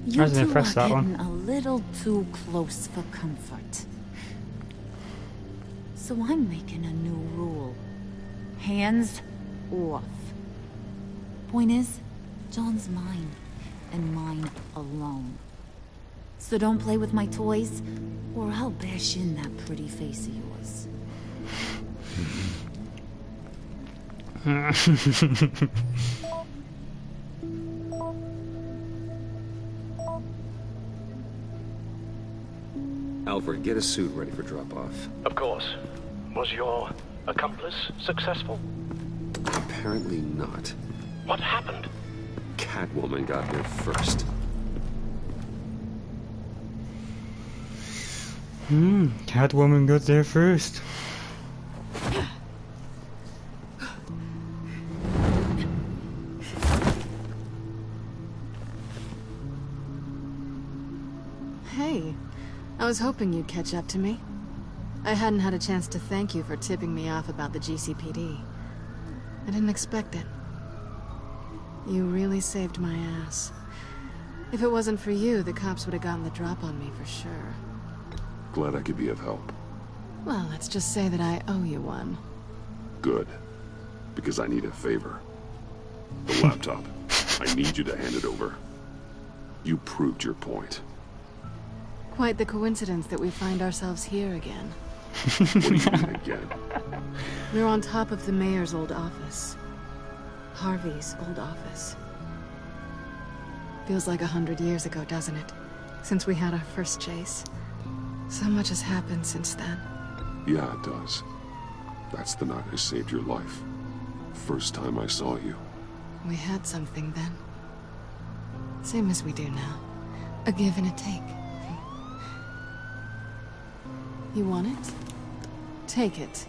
You I was two are impressed that getting one. a little too close for comfort. So I'm making a new rule. Hands off. Point is, John's mine, and mine alone. So don't play with my toys, or I'll bash in that pretty face of yours. Alfred, get a suit ready for drop-off. Of course. Was your accomplice successful? Apparently not. What happened? Catwoman got here first. Catwoman got there first. Hey, I was hoping you'd catch up to me. I hadn't had a chance to thank you for tipping me off about the GCPD. I didn't expect it. You really saved my ass. If it wasn't for you, the cops would have gotten the drop on me for sure. Glad I could be of help. Well, let's just say that I owe you one. Good. Because I need a favor. The laptop. I need you to hand it over. You proved your point. Quite the coincidence that we find ourselves here again. What do you mean again? We're on top of the mayor's old office. Harvey's old office. Feels like 100 years ago, doesn't it? Since we had our first chase. So much has happened since then. Yeah, it does. That's the night I saved your life. First time I saw you. We had something then. Same as we do now. A give and a take. You want it? Take it.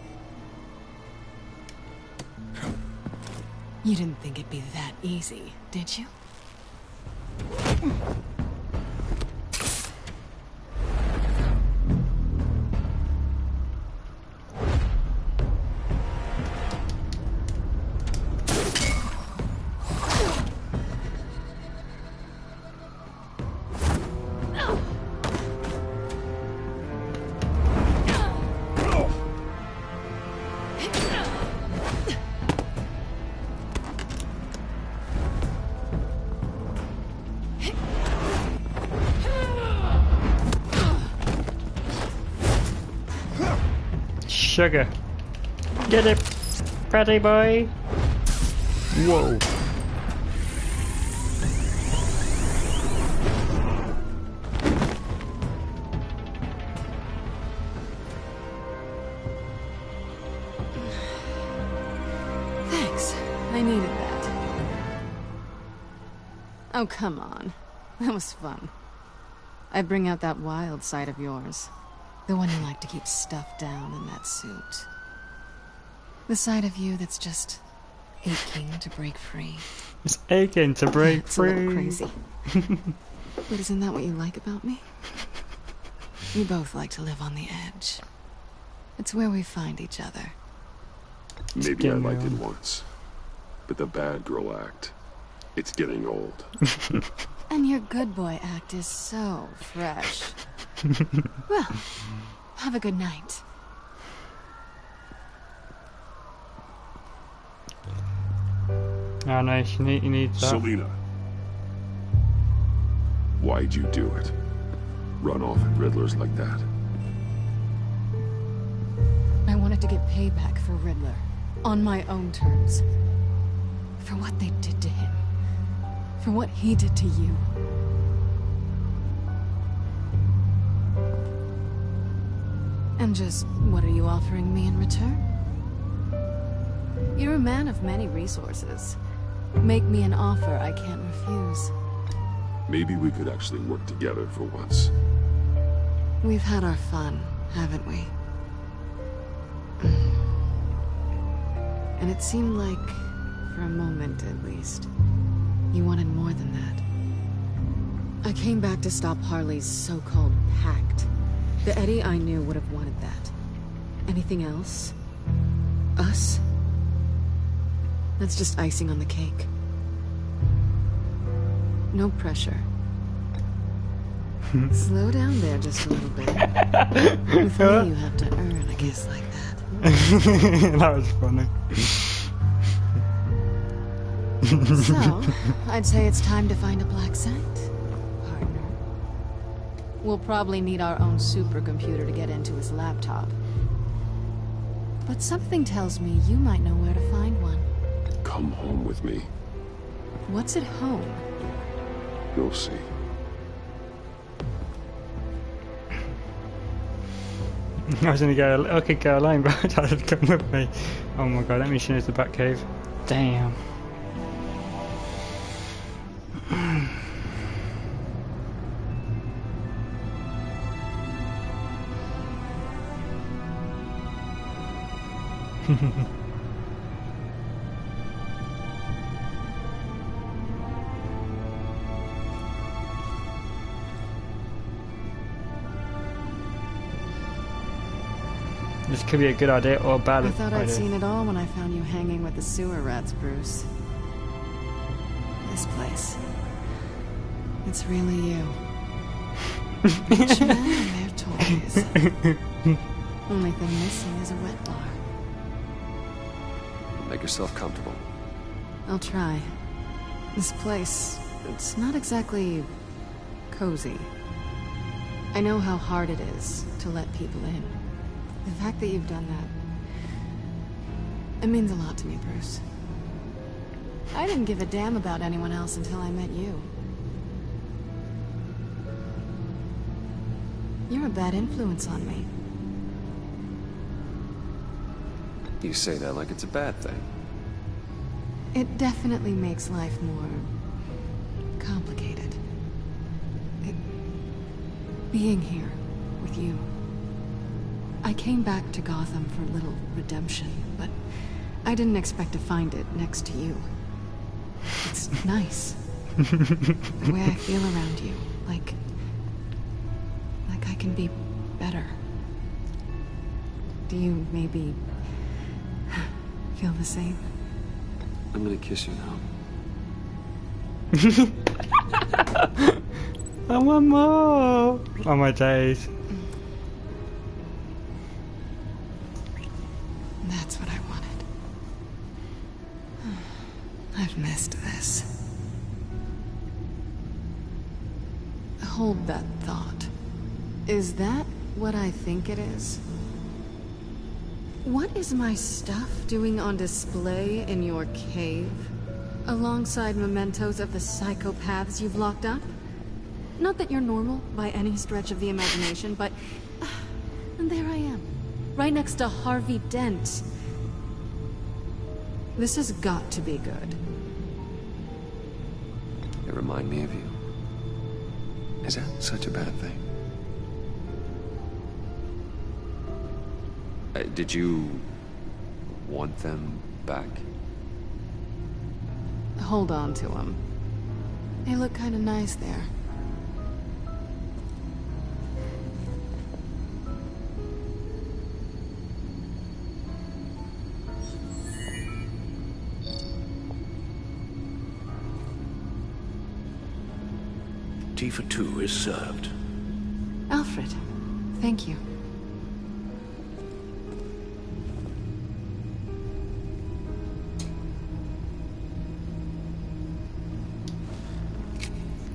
You didn't think it'd be that easy, did you? Sugar. Get it, pretty boy. Whoa. Thanks. I needed that. Oh, come on. That was fun. I bring out that wild side of yours. The one you like to keep stuffed down in that suit. The side of you that's just aching to break free. It's aching to break free. It's a little crazy. But isn't that what you like about me? We both like to live on the edge. It's where we find each other. Maybe I liked it once. But the bad girl act, it's getting old. And your good boy act is so fresh. Well, have a good night. Oh no, he needs that. Selena. Why'd you do it? Run off at Riddlers like that? I wanted to get payback for Riddler. On my own terms. For what they did to him. For what he did to you. And just, what are you offering me in return? You're a man of many resources. Make me an offer I can't refuse. Maybe we could actually work together for once. We've had our fun, haven't we? And it seemed like, for a moment at least, you wanted more than that. I came back to stop Harley's so-called pact. The Eddie I knew would have wanted that. Anything else? Us? That's just icing on the cake. No pressure. Slow down there just a little bit. With me, you have to earn a kiss like that. That was funny. So, I'd say it's time to find a black site, partner. We'll probably need our own supercomputer to get into his laptop. But something tells me you might know where to find one. Come home with me. What's at home? You'll see. I was gonna go, I could go alone, but I'd come with me. Oh my god, let me show you the back cave. Damn. This could be a good idea or a bad idea. I thought I'd seen it all when I found you hanging with the sewer rats, Bruce. This place. It's really you. Rich men and their toys. Only thing missing is a wet bar. Make yourself comfortable. I'll try. This place, it's not exactly cozy. I know how hard it is to let people in. The fact that you've done that, it means a lot to me, Bruce. I didn't give a damn about anyone else until I met you. You're a bad influence on me. You say that like it's a bad thing. It definitely makes life more complicated. Being here with you. I came back to Gotham for a little redemption, but I didn't expect to find it next to you. It's nice. The way I feel around you, like I can be better. Do you maybe feel the same? I'm gonna kiss you now. I want more! Oh my days. That's what I wanted. I've missed this. Hold that thought. Is that what I think it is? What is my stuff doing on display in your cave? Alongside mementos of the psychopaths you've locked up? Not that you're normal by any stretch of the imagination, but... and there I am. Right next to Harvey Dent. This has got to be good. They remind me of you. Is that such a bad thing? Did you want them back? Hold on to them. They look kind of nice there. Tea for two is served. Alfred, thank you.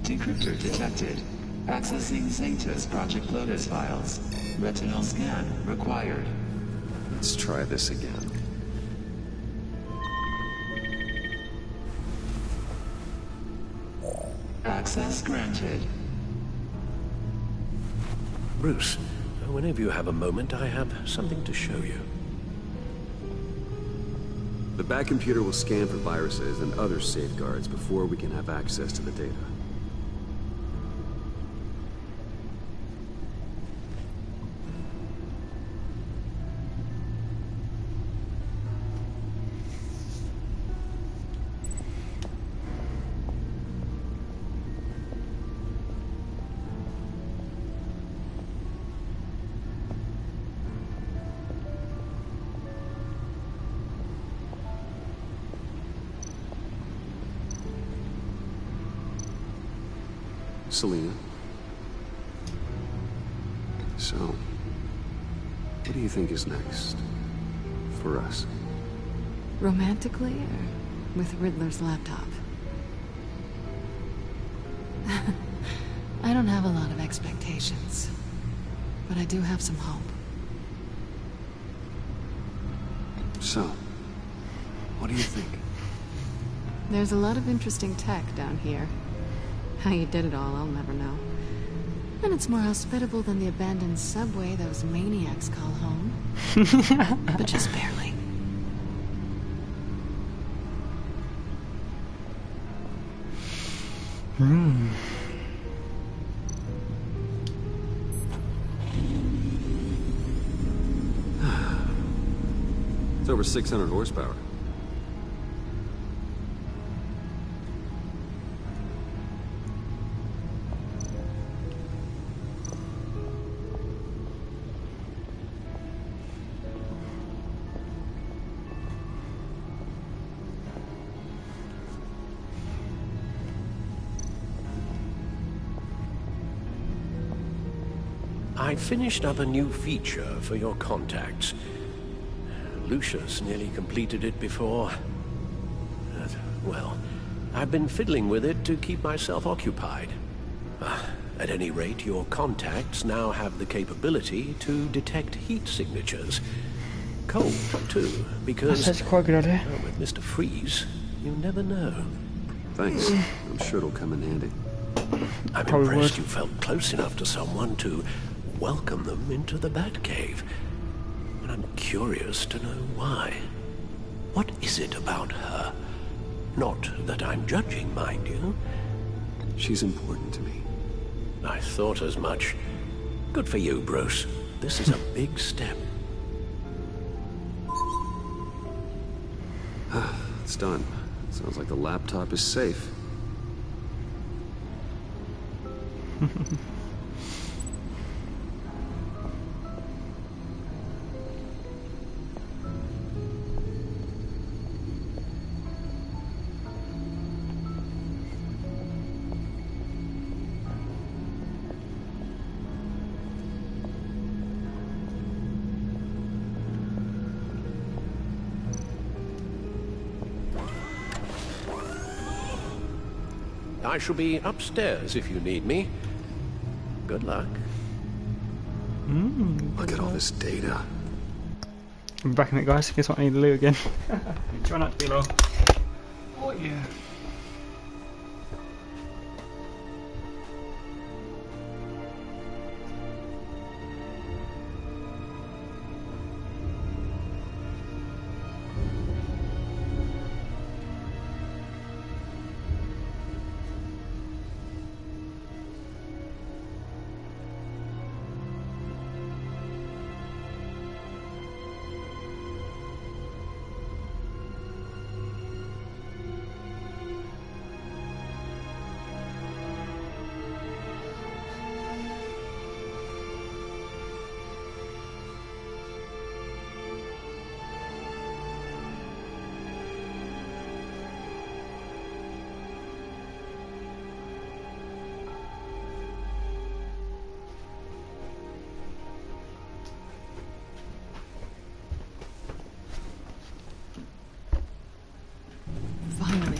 Decryptor detected. Accessing Sanctus Project Lotus files. Retinal scan required. Let's try this again. Access granted. Bruce, whenever you have a moment, I have something to show you. The back computer will scan for viruses and other safeguards before we can have access to the data. Selena. So, what do you think is next for us? Romantically, or with Riddler's laptop? I don't have a lot of expectations, but I do have some hope. So, what do you think? There's a lot of interesting tech down here. How you did it all, I'll never know. And it's more hospitable than the abandoned subway those maniacs call home. But just barely. It's over 600 horsepower. I finished up a new feature for your contacts. Lucius nearly completed it before. Well, I've been fiddling with it to keep myself occupied. At any rate, your contacts now have the capability to detect heat signatures. Cold, too, because That's quite a good idea. with Mr. Freeze, you never know. Thanks. I'm sure it'll come in handy. I'm Probably impressed would. you felt close enough to someone to welcome them into the Batcave. And I'm curious to know why. What is it about her? Not that I'm judging, mind you. She's important to me. I thought as much. Good for you, Bruce. This is a big step. It's done. Sounds like the laptop is safe. I shall be upstairs if you need me. Good luck. Look at all this data. I'm back in it, guys. Guess what I need to do again. Try not to be long. Oh yeah.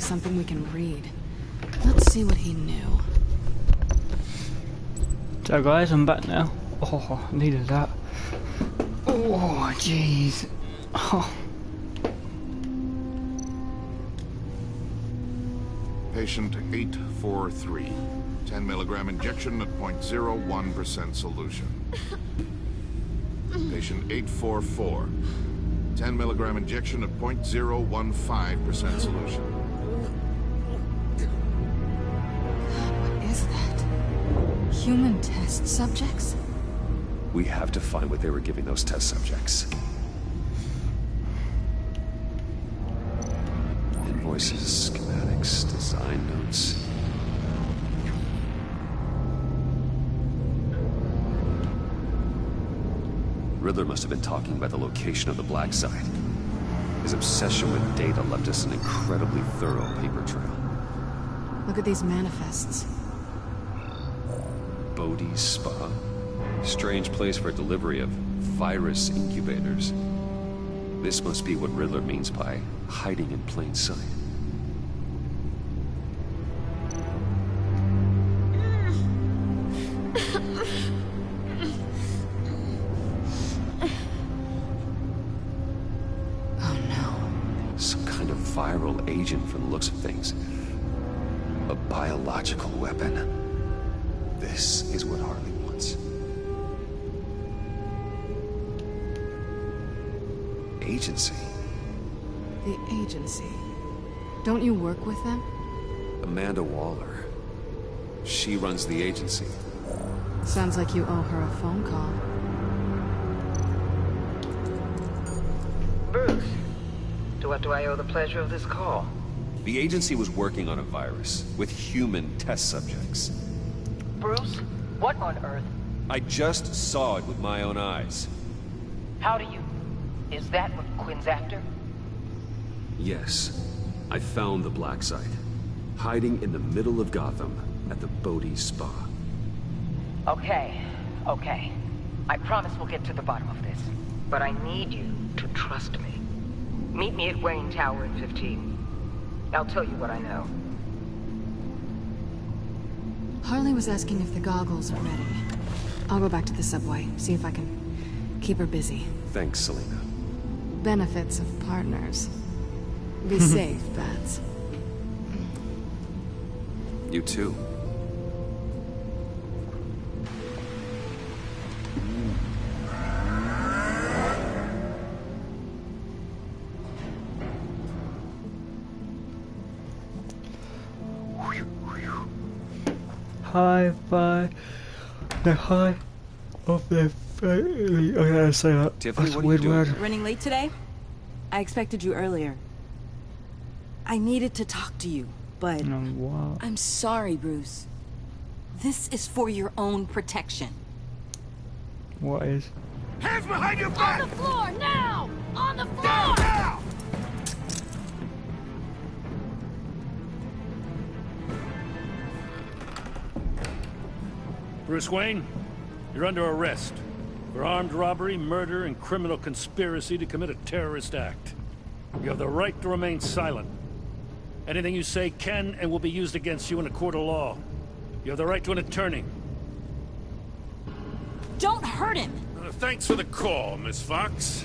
something we can read. Let's see what he knew. So guys, I'm back now. Oh, I needed that. Oh, jeez. Oh. Patient 843. 10 milligram injection at 0.01% solution. Patient 844. 10 milligram injection at 0.015% solution. What is that? Human test subjects? We have to find what they were giving those test subjects. Invoices, schematics, design notes. Riddler must have been talking about the location of the black site. His obsession with data left us an incredibly thorough paper trail. Look at these manifests. Bodhi's Spa? Strange place for delivery of virus incubators. This must be what Riddler means by hiding in plain sight. Oh no. Some kind of viral agent from the looks of things. A biological weapon. This is what Harley wants. Agency. The agency. Don't you work with them? Amanda Waller. She runs the agency. Sounds like you owe her a phone call. Bruce, to what do I owe the pleasure of this call? The agency was working on a virus with human test subjects. Bruce, what on earth? I just saw it with my own eyes. How do you? Is that what Quinn's after? Yes. I found the black site. Hiding in the middle of Gotham at the Bodhi Spa. Okay. I promise we'll get to the bottom of this. But I need you to trust me. Meet me at Wayne Tower in 15. I'll tell you what I know. Harley was asking if the goggles are ready. I'll go back to the subway, see if I can keep her busy. Thanks, Selena. Benefits of partners. Be safe, Bats. You too. High five. The high of the family. I gotta say that. Tiffany, that's a what are you weird doing? word. Running late today? I expected you earlier. I needed to talk to you, but... Wow. I'm sorry, Bruce. This is for your own protection. What is? Hands behind your back! On the floor, now! On the floor! Down, now! Bruce Wayne, you're under arrest for armed robbery, murder, and criminal conspiracy to commit a terrorist act. You have the right to remain silent. Anything you say can and will be used against you in a court of law. You have the right to an attorney. Don't hurt him! Thanks for the call, Miss Fox.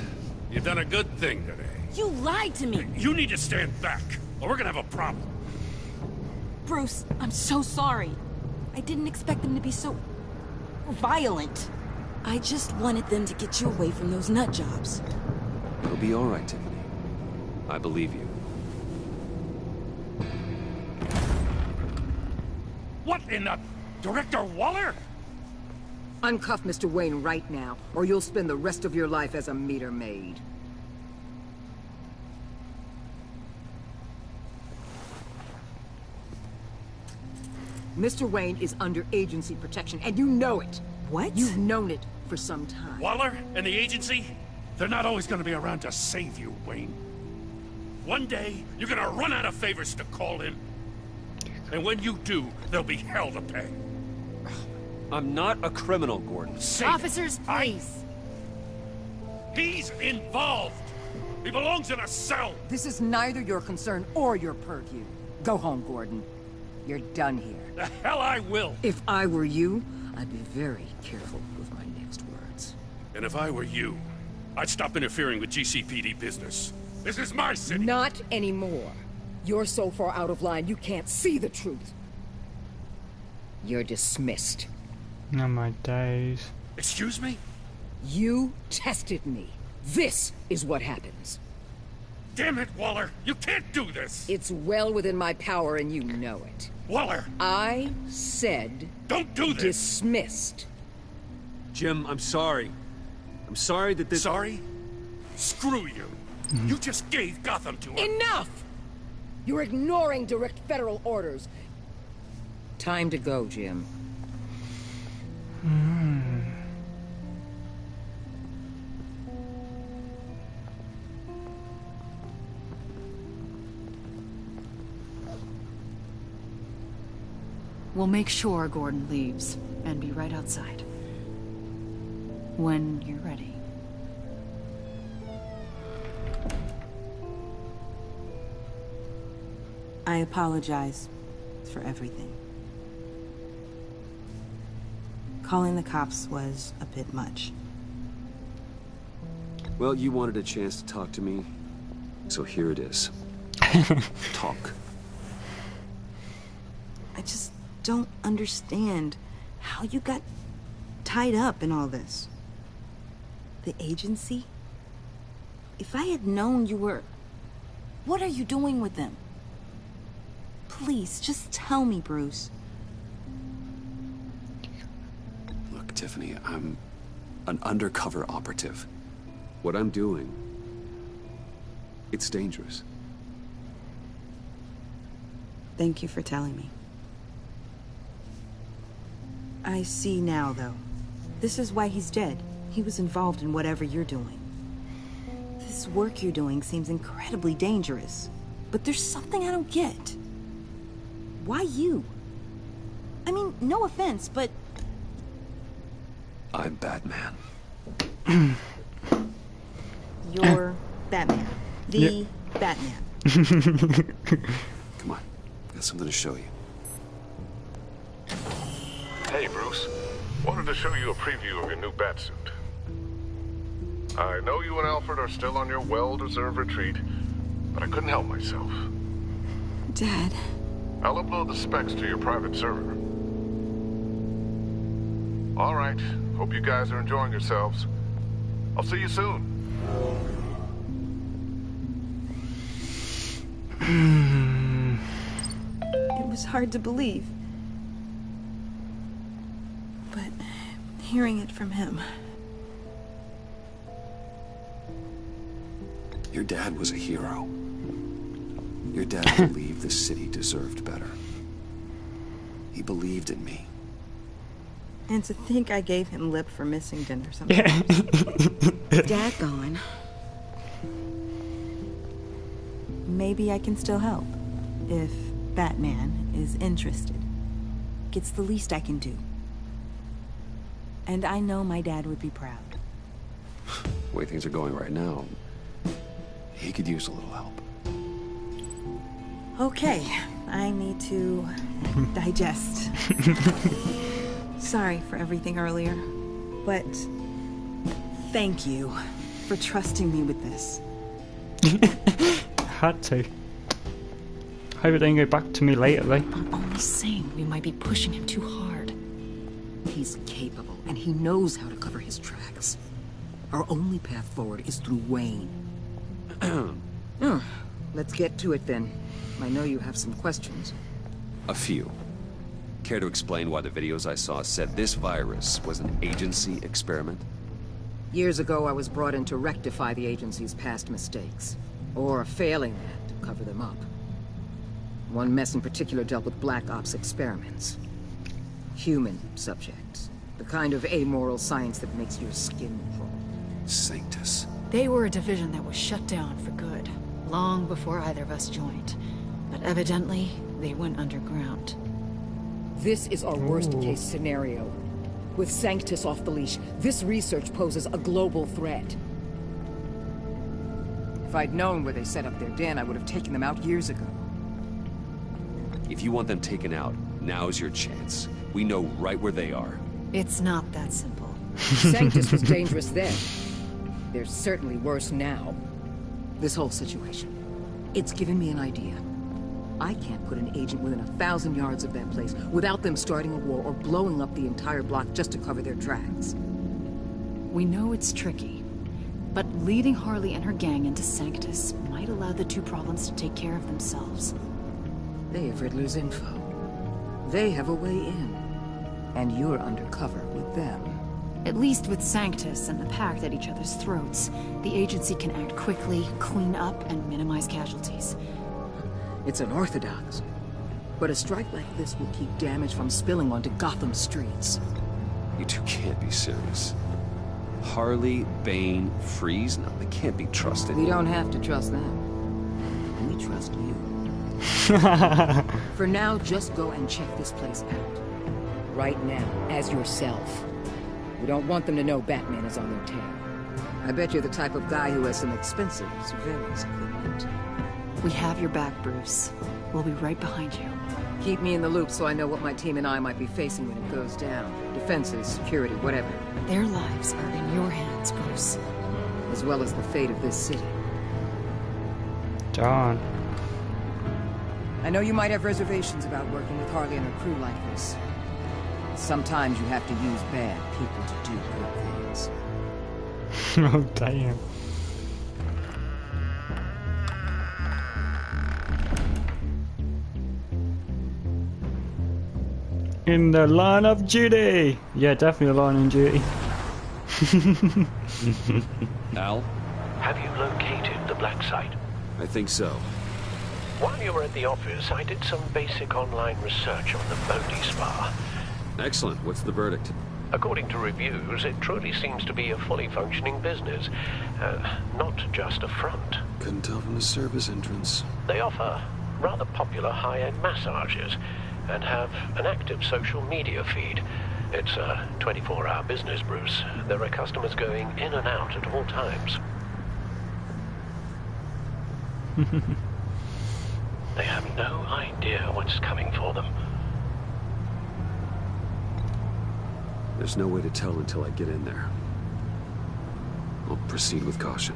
You've done a good thing today. You lied to me! You need to stand back, or we're gonna have a problem. Bruce, I'm so sorry. I didn't expect them to be so... violent. I just wanted them to get you away from those nut jobs. It'll be all right, Tiffany. I believe you. What in the... Director Waller? Uncuff Mr. Wayne right now, or you'll spend the rest of your life as a meter maid. Mr. Wayne is under agency protection, and you know it. What? You've known it for some time. Waller and the agency? They're not always gonna be around to save you, Wayne. One day, you're gonna run out of favors to call in. And when you do, there'll be hell to pay. I'm not a criminal, Gordon. Officers, please. He's involved. He belongs in a cell. This is neither your concern or your purview. Go home, Gordon. You're done here. The hell I will! If I were you, I'd be very careful with my next words. And if I were you, I'd stop interfering with GCPD business. This is my city! Not anymore. You're so far out of line, you can't see the truth. You're dismissed. Oh my days. Excuse me? You tested me. This is what happens. Damn it, Waller! You can't do this! It's well within my power and you know it. Waller! I said... Don't do this! Dismissed. Jim, I'm sorry. I'm sorry that this... Sorry? Screw you! You just gave Gotham to him! Enough! You're ignoring direct federal orders. Time to go, Jim. We'll make sure Gordon leaves, and be right outside. When you're ready. I apologize for everything. Calling the cops was a bit much. Well, you wanted a chance to talk to me, so here it is. Talk. I just don't understand how you got tied up in all this. The agency? If I had known you were... What are you doing with them? Please, just tell me, Bruce. Look, Tiffany, I'm an undercover operative. What I'm doing, it's dangerous. Thank you for telling me. I see now, though. This is why he's dead. He was involved in whatever you're doing. This work you're doing seems incredibly dangerous. But there's something I don't get. Why you? I mean, no offense, but... I'm Batman. You're Batman. The Batman. Come on, got something to show you. Hey, Bruce. Wanted to show you a preview of your new batsuit. I know you and Alfred are still on your well-deserved retreat, but I couldn't help myself. Dad. I'll upload the specs to your private server. All right. Hope you guys are enjoying yourselves. I'll see you soon. It was hard to believe. But hearing it from him... Your dad was a hero. Your dad believed the city deserved better. He believed in me. And to think I gave him lip for missing dinner sometimes. Dad gone. Maybe I can still help. If Batman is interested. It's the least I can do. And I know my dad would be proud. The way things are going right now, he could use a little help. Okay, I need to digest. Sorry for everything earlier, but thank you for trusting me with this. Had to. Hope it didn't go back to me later, though. I'm only saying we might be pushing him too hard. He's capable, and he knows how to cover his tracks. Our only path forward is through Wayne. Let's get to it, then. I know you have some questions. A few. Care to explain why the videos I saw said this virus was an agency experiment? Years ago, I was brought in to rectify the agency's past mistakes. Or failing that, to cover them up. One mess in particular dealt with Black Ops experiments. Human subjects. The kind of amoral science that makes your skin crawl. Sanctus. They were a division that was shut down for good, long before either of us joined. But evidently, they went underground. This is our worst-case scenario. With Sanctus off the leash, this research poses a global threat. If I'd known where they set up their den, I would have taken them out years ago. If you want them taken out, now's your chance. We know right where they are. It's not that simple. Sanctus was dangerous then. They're certainly worse now. This whole situation, it's given me an idea. I can't put an agent within 1,000 yards of that place without them starting a war or blowing up the entire block just to cover their tracks. We know it's tricky, but leading Harley and her gang into Sanctus might allow the two problems to take care of themselves. They have Riddler's info. They have a way in. And you're undercover with them. At least with Sanctus and the Pact at each other's throats, the agency can act quickly, clean up, and minimize casualties. It's unorthodox. But a strike like this will keep damage from spilling onto Gotham streets. You two can't be serious. Harley, Bane, Freeze? No, they can't be trusted. We don't have to trust them. We trust you. For now, just go and check this place out. Right now, as yourself. We don't want them to know Batman is on their tail. I bet you're the type of guy who has some expensive surveillance equipment. We have your back, Bruce. We'll be right behind you. Keep me in the loop so I know what my team and I might be facing when it goes down. Defenses, security, whatever. Their lives are in your hands, Bruce. As well as the fate of this city. John. I know you might have reservations about working with Harley and her crew like this. Sometimes you have to use bad people to do good things. Oh, damn. In the line of duty! Yeah, definitely a line of duty. Al? Have you located the black site? I think so. While you were at the office, I did some basic online research on the Bodhi Spa. Excellent. What's the verdict? According to reviews, it truly seems to be a fully functioning business. Not just a front. Couldn't tell from the service entrance. They offer rather popular high-end massages and have an active social media feed. It's a 24-hour business, Bruce. There are customers going in and out at all times. They have no idea what's coming for them. There's no way to tell until I get in there. I'll proceed with caution.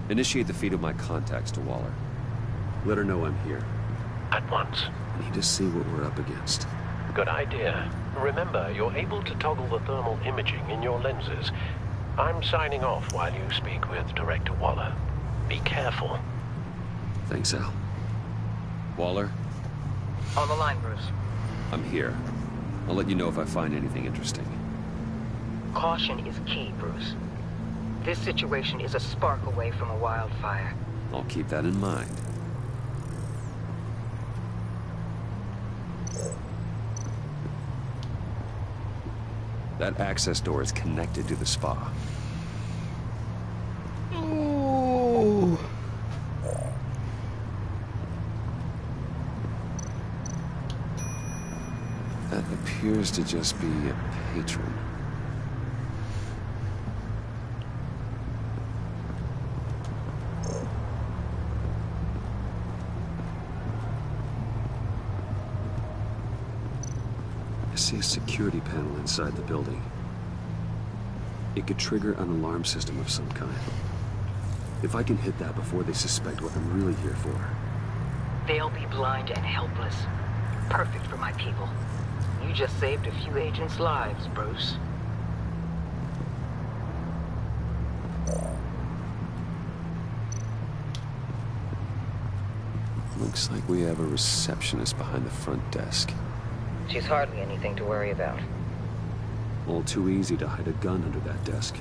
Initiate the feed of my contacts to Waller. Let her know I'm here. At once. I need to see what we're up against. Good idea. Remember, you're able to toggle the thermal imaging in your lenses. I'm signing off while you speak with Director Waller. Be careful. Thanks, Al. Waller? On the line, Bruce. I'm here. I'll let you know if I find anything interesting. Caution is key, Bruce. This situation is a spark away from a wildfire. I'll keep that in mind. That access door is connected to the spa. Ooh. That appears to just be a patron. I see a security panel inside the building. It could trigger an alarm system of some kind. If I can hit that before they suspect what I'm really here for. They'll be blind and helpless. Perfect for my people. You just saved a few agents' lives, Bruce. Looks like we have a receptionist behind the front desk. She's hardly anything to worry about. All too easy to hide a gun under that desk.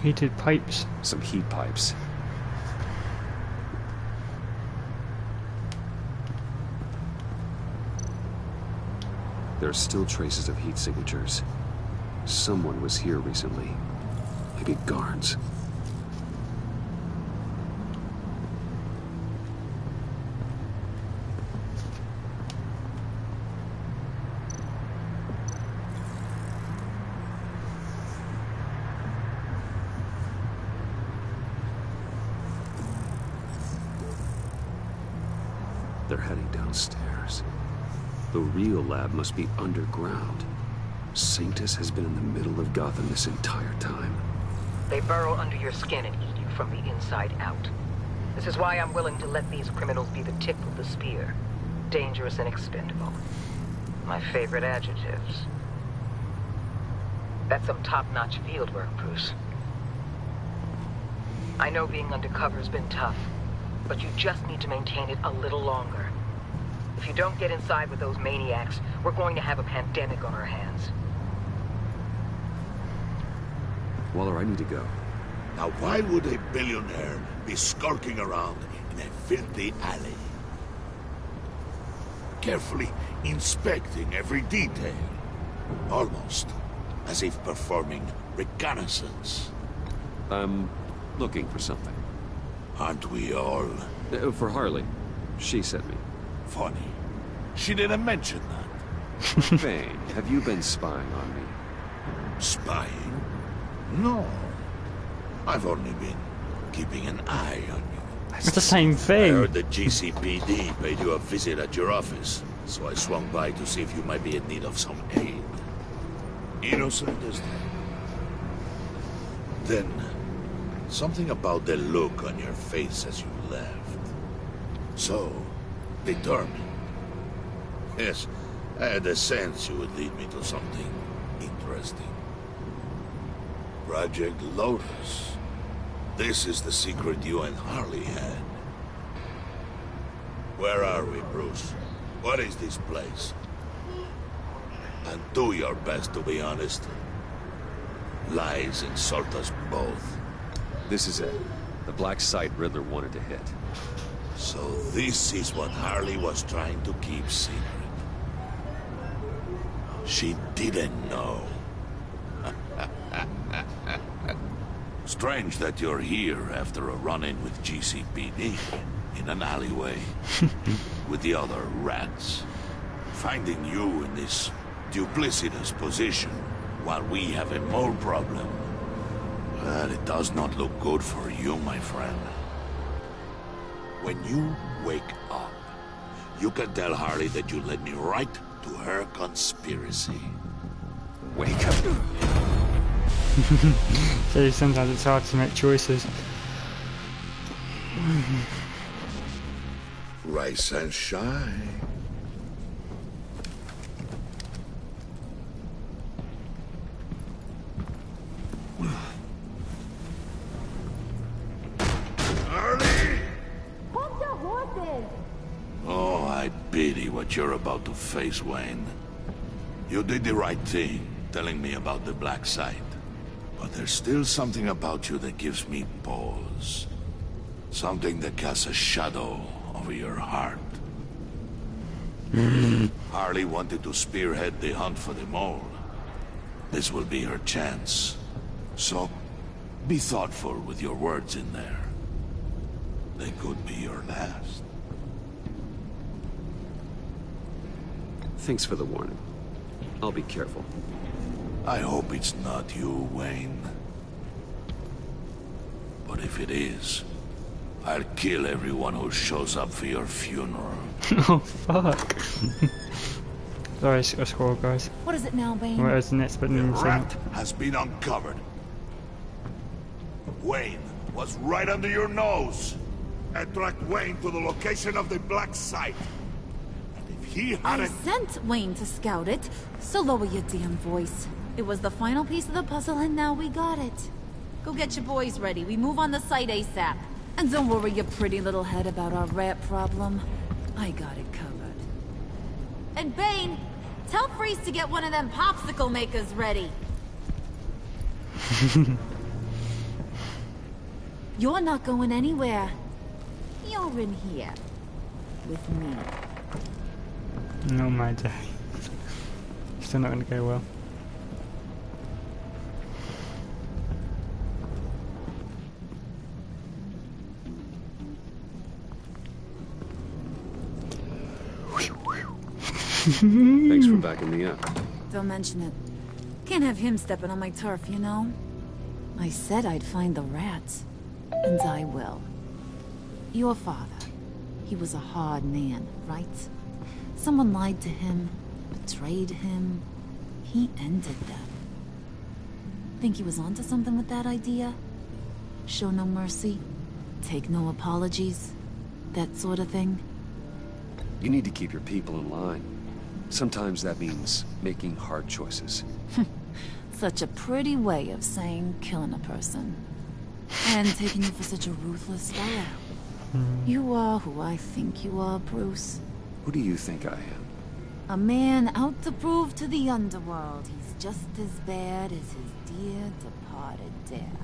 Heated pipes. Some heat pipes. There are still traces of heat signatures. Someone was here recently. Maybe guards. They're heading downstairs. The real lab must be underground. Sanctus has been in the middle of Gotham this entire time. They burrow under your skin and eat you from the inside out. This is why I'm willing to let these criminals be the tip of the spear. Dangerous and expendable. My favorite adjectives. That's some top-notch field work, Bruce. I know being undercover's been tough, but you just need to maintain it a little longer. If you don't get inside with those maniacs, we're going to have a pandemic on our hands. Waller, I need to go. Now why would a billionaire be skulking around in a filthy alley? Carefully inspecting every detail. Almost as if performing reconnaissance. I'm looking for something. Aren't we all? For Harley. She sent me. Funny. She didn't mention that. Bane, have you been spying on me? Spying? No. I've only been keeping an eye on you. It's the same thing. I heard the GCPD paid you a visit at your office, so I swung by to see if you might be in need of some aid. Innocent as that. Then, something about the look on your face as you left. So, determined. Yes, I had a sense you would lead me to something interesting. Project Lotus. This is the secret you and Harley had. Where are we, Bruce? What is this place? And do your best to be honest. Lies insult us both. This is it. The black site Riddler wanted to hit. So this is what Harley was trying to keep secret. She didn't know. Strange that you're here after a run-in with GCPD in an alleyway with the other rats. Finding you in this duplicitous position while we have a mole problem. Well, it does not look good for you, my friend. When you wake up, you can tell Harley that you led me right to her conspiracy. Wake up. So sometimes it's hard to make choices. Rise and shine. Oh, I pity what you're about to face, Wayne. You did the right thing, telling me about the black site. But there's still something about you that gives me pause. Something that casts a shadow over your heart. Harley wanted to spearhead the hunt for the mole. This will be her chance. So, be thoughtful with your words in there. They could be your last. Thanks for the warning. I'll be careful. I hope it's not you, Wayne. But if it is, I'll kill everyone who shows up for your funeral. Oh, fuck. Sorry, I scroll, guys. What is it now, Bane? Where's the next button in the Rat has been uncovered. Wayne was right under your nose. I tracked Wayne to the location of the black site. And if he I hadn't... sent Wayne to scout it, so lower your damn voice. It was the final piece of the puzzle, and now we got it. Go get your boys ready. We move on the site ASAP. And don't worry your pretty little head about our rat problem. I got it covered. And Bane, tell Freeze to get one of them popsicle makers ready. You're not going anywhere. You're in here. With me. No, my day. Still not gonna go well. Thanks for backing me up. Don't mention it. Can't have him stepping on my turf, you know? I said I'd find the rats. And I will. Your father. He was a hard man, right? Someone lied to him, betrayed him. He ended them. Think he was onto something with that idea? Show no mercy? Take no apologies? That sort of thing? You need to keep your people in line. Sometimes that means making hard choices. Such a pretty way of saying killing a person. And taking you for such a ruthless fellow. You are who I think you are, Bruce. Who do you think I am? A man out to prove to the underworld he's just as bad as his dear departed dad.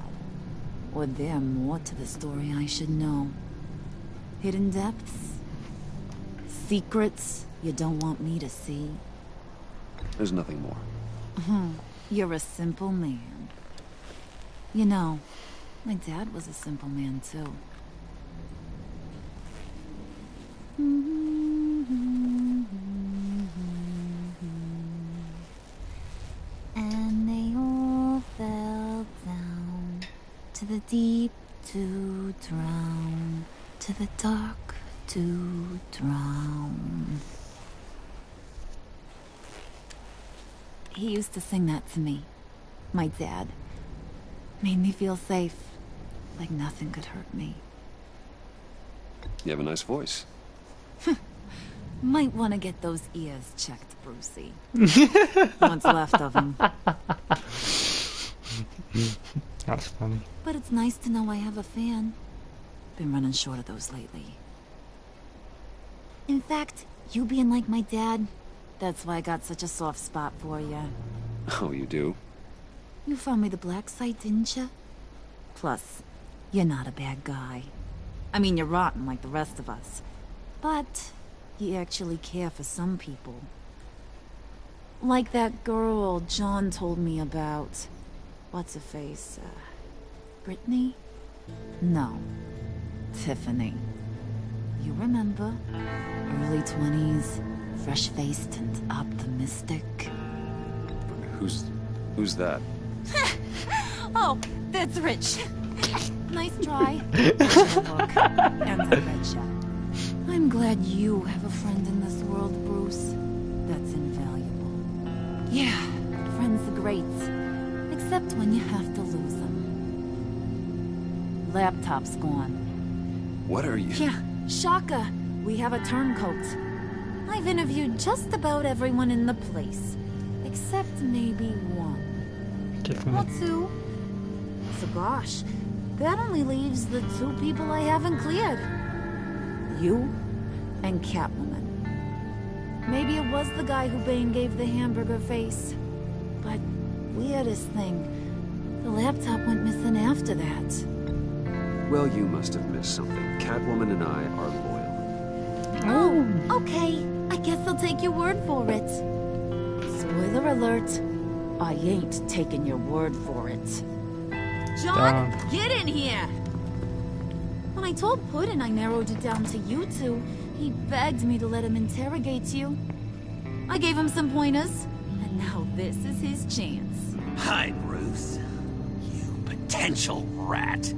Or there more to the story I should know. Hidden depths? Secrets you don't want me to see? There's nothing more. You're a simple man. You know, my dad was a simple man too. And they all fell down to the deep to drown, to the dark to drown. He used to sing that to me. My dad. Made me feel safe. Like nothing could hurt me. You have a nice voice. Might want to get those ears checked, Brucey. What's left of them. That's funny. But it's nice to know I have a fan. Been running short of those lately. In fact, you being like my dad, that's why I got such a soft spot for you. Oh, you do? You found me the black site, didn't you? Plus, you're not a bad guy. I mean, you're rotten like the rest of us. But you actually care for some people. Like that girl John told me about. What's her face? Brittany? No. Tiffany. You remember? Early 20s, fresh-faced and optimistic. Who's that? Oh, that's Rich. Nice try. Look, and I betcha. I'm glad you have a friend in this world, Bruce. That's invaluable. Yeah, friends are great. Except when you have to lose them. Laptop's gone. What are you? Yeah, shocker. We have a turncoat. I've interviewed just about everyone in the place. Except maybe one. Or two. So gosh, that only leaves the two people I haven't cleared. You and Catwoman. Maybe it was the guy who Bane gave the hamburger face. But weirdest thing, the laptop went missing after that. Well, you must have missed something. Catwoman and I are loyal. Oh, okay. I guess I'll take your word for it. Spoiler alert. I ain't taking your word for it. John, get in here! When I told Puddin' I narrowed it down to you two, he begged me to let him interrogate you. I gave him some pointers, and now this is his chance. Hi, Bruce. You potential rat.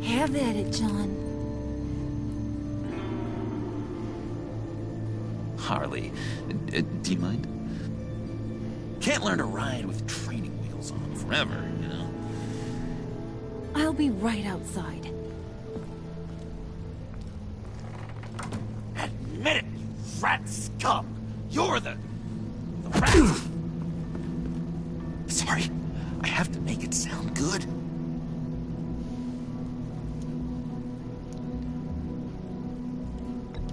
Have at it, John. Harley, do you mind? Can't learn to ride with training wheels on forever, you know? I'll be right outside. Admit it, you rat scum! You're the rat! Sorry, I have to make it sound good.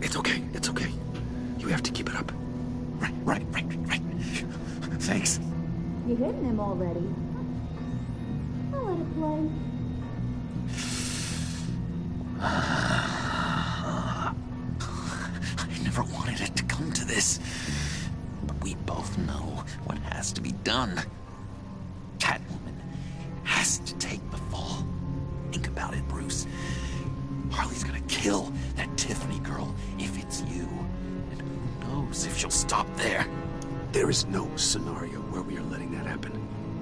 It's okay. It's okay. You have to keep it up. Right. Thanks. You hitting him already? I'll let it play. I never wanted it to come to this. But we both know what has to be done. Catwoman has to take the fall. Think about it, Bruce. Harley's gonna kill that Tiffany girl if it's you. And who knows if she'll stop there? There is no scenario where we are letting that happen.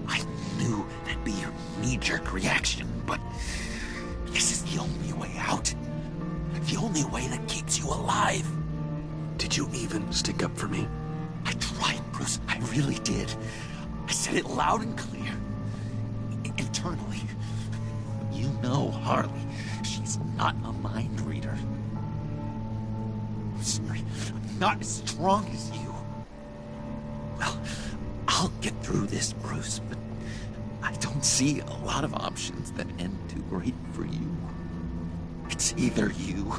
I knew that'd be your knee-jerk reaction, but this is the only way out. The only way that keeps you alive. Did you even stick up for me? I tried, Bruce. I really did. I said it loud and clear. Internally. You know Harley. She's not a mind reader. I'm sorry. I'm not as strong as you. Well, I'll get through this, Bruce, but I don't see a lot of options that end too great for you. It's either you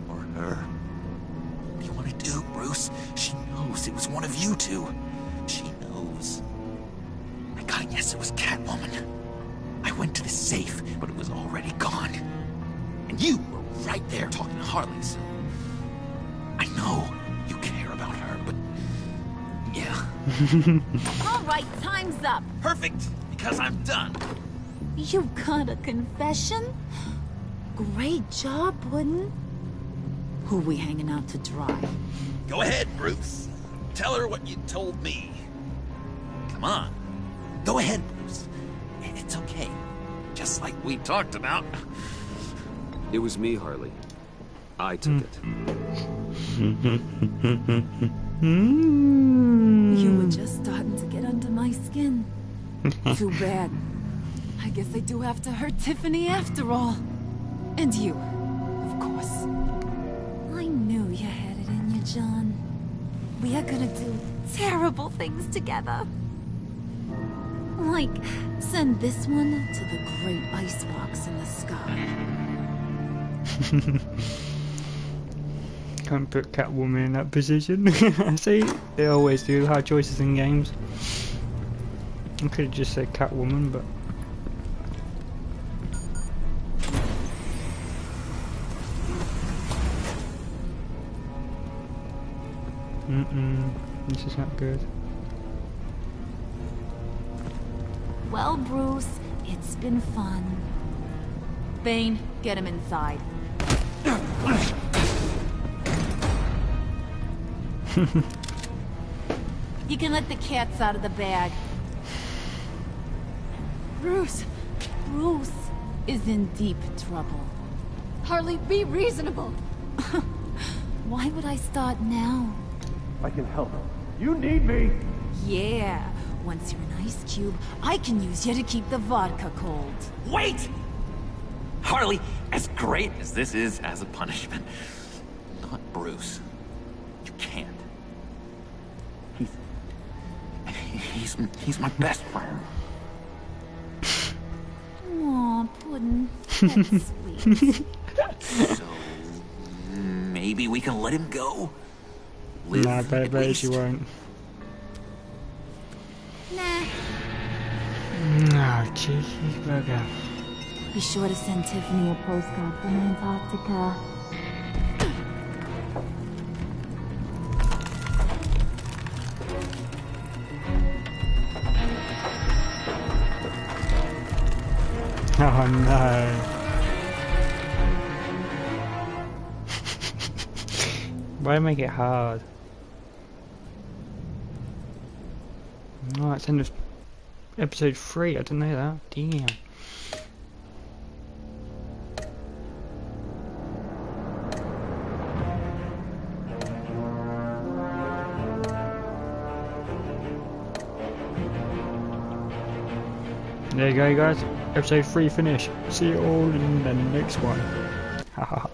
or her. What do you want to do, Bruce? She knows it was one of you two. She knows. I gotta guess it was Catwoman. I went to the safe, but it was already gone. And you were right there talking to Harley, so I know you care about her, but yeah. All right, time's up. Perfect, because I'm done. You got a confession? Great job, Puddin'. Who we hanging out to dry? Go ahead, Bruce. Tell her what you told me. Come on. Go ahead, Bruce. It's okay. Just like we talked about. It was me, Harley. I took it. You were just starting to get under my skin. Too bad. I guess I do have to hurt Tiffany after all. And you, of course. I knew you had it in you, John. We are gonna do terrible things together. Like, send this one to the great icebox in the sky. Can't put Catwoman in that position. See, they always do hard choices in games. I could have just said Catwoman, but this is not good. Well, Bruce, it's been fun. Bane, get him inside. You can let the cats out of the bag. Bruce is in deep trouble. Harley, be reasonable. Why would I start now? I can help. You need me. Yeah, once you're an ice cube, I can use you to keep the vodka cold. Wait! Harley, as great as this is as a punishment, not Bruce. You can't. He's my best friend. Aw, Puddin', that's sweet. So, maybe we can let him go? Live Nah, bet she won't. Nah. No, cheeky bugger. Be sure to send Tiffany a postcard from Antarctica. Oh no. Why make it hard? Oh, it's end of episode 3, I didn't know that. Damn. There you go, guys. Episode 3 finish. See you all in the next one. Haha.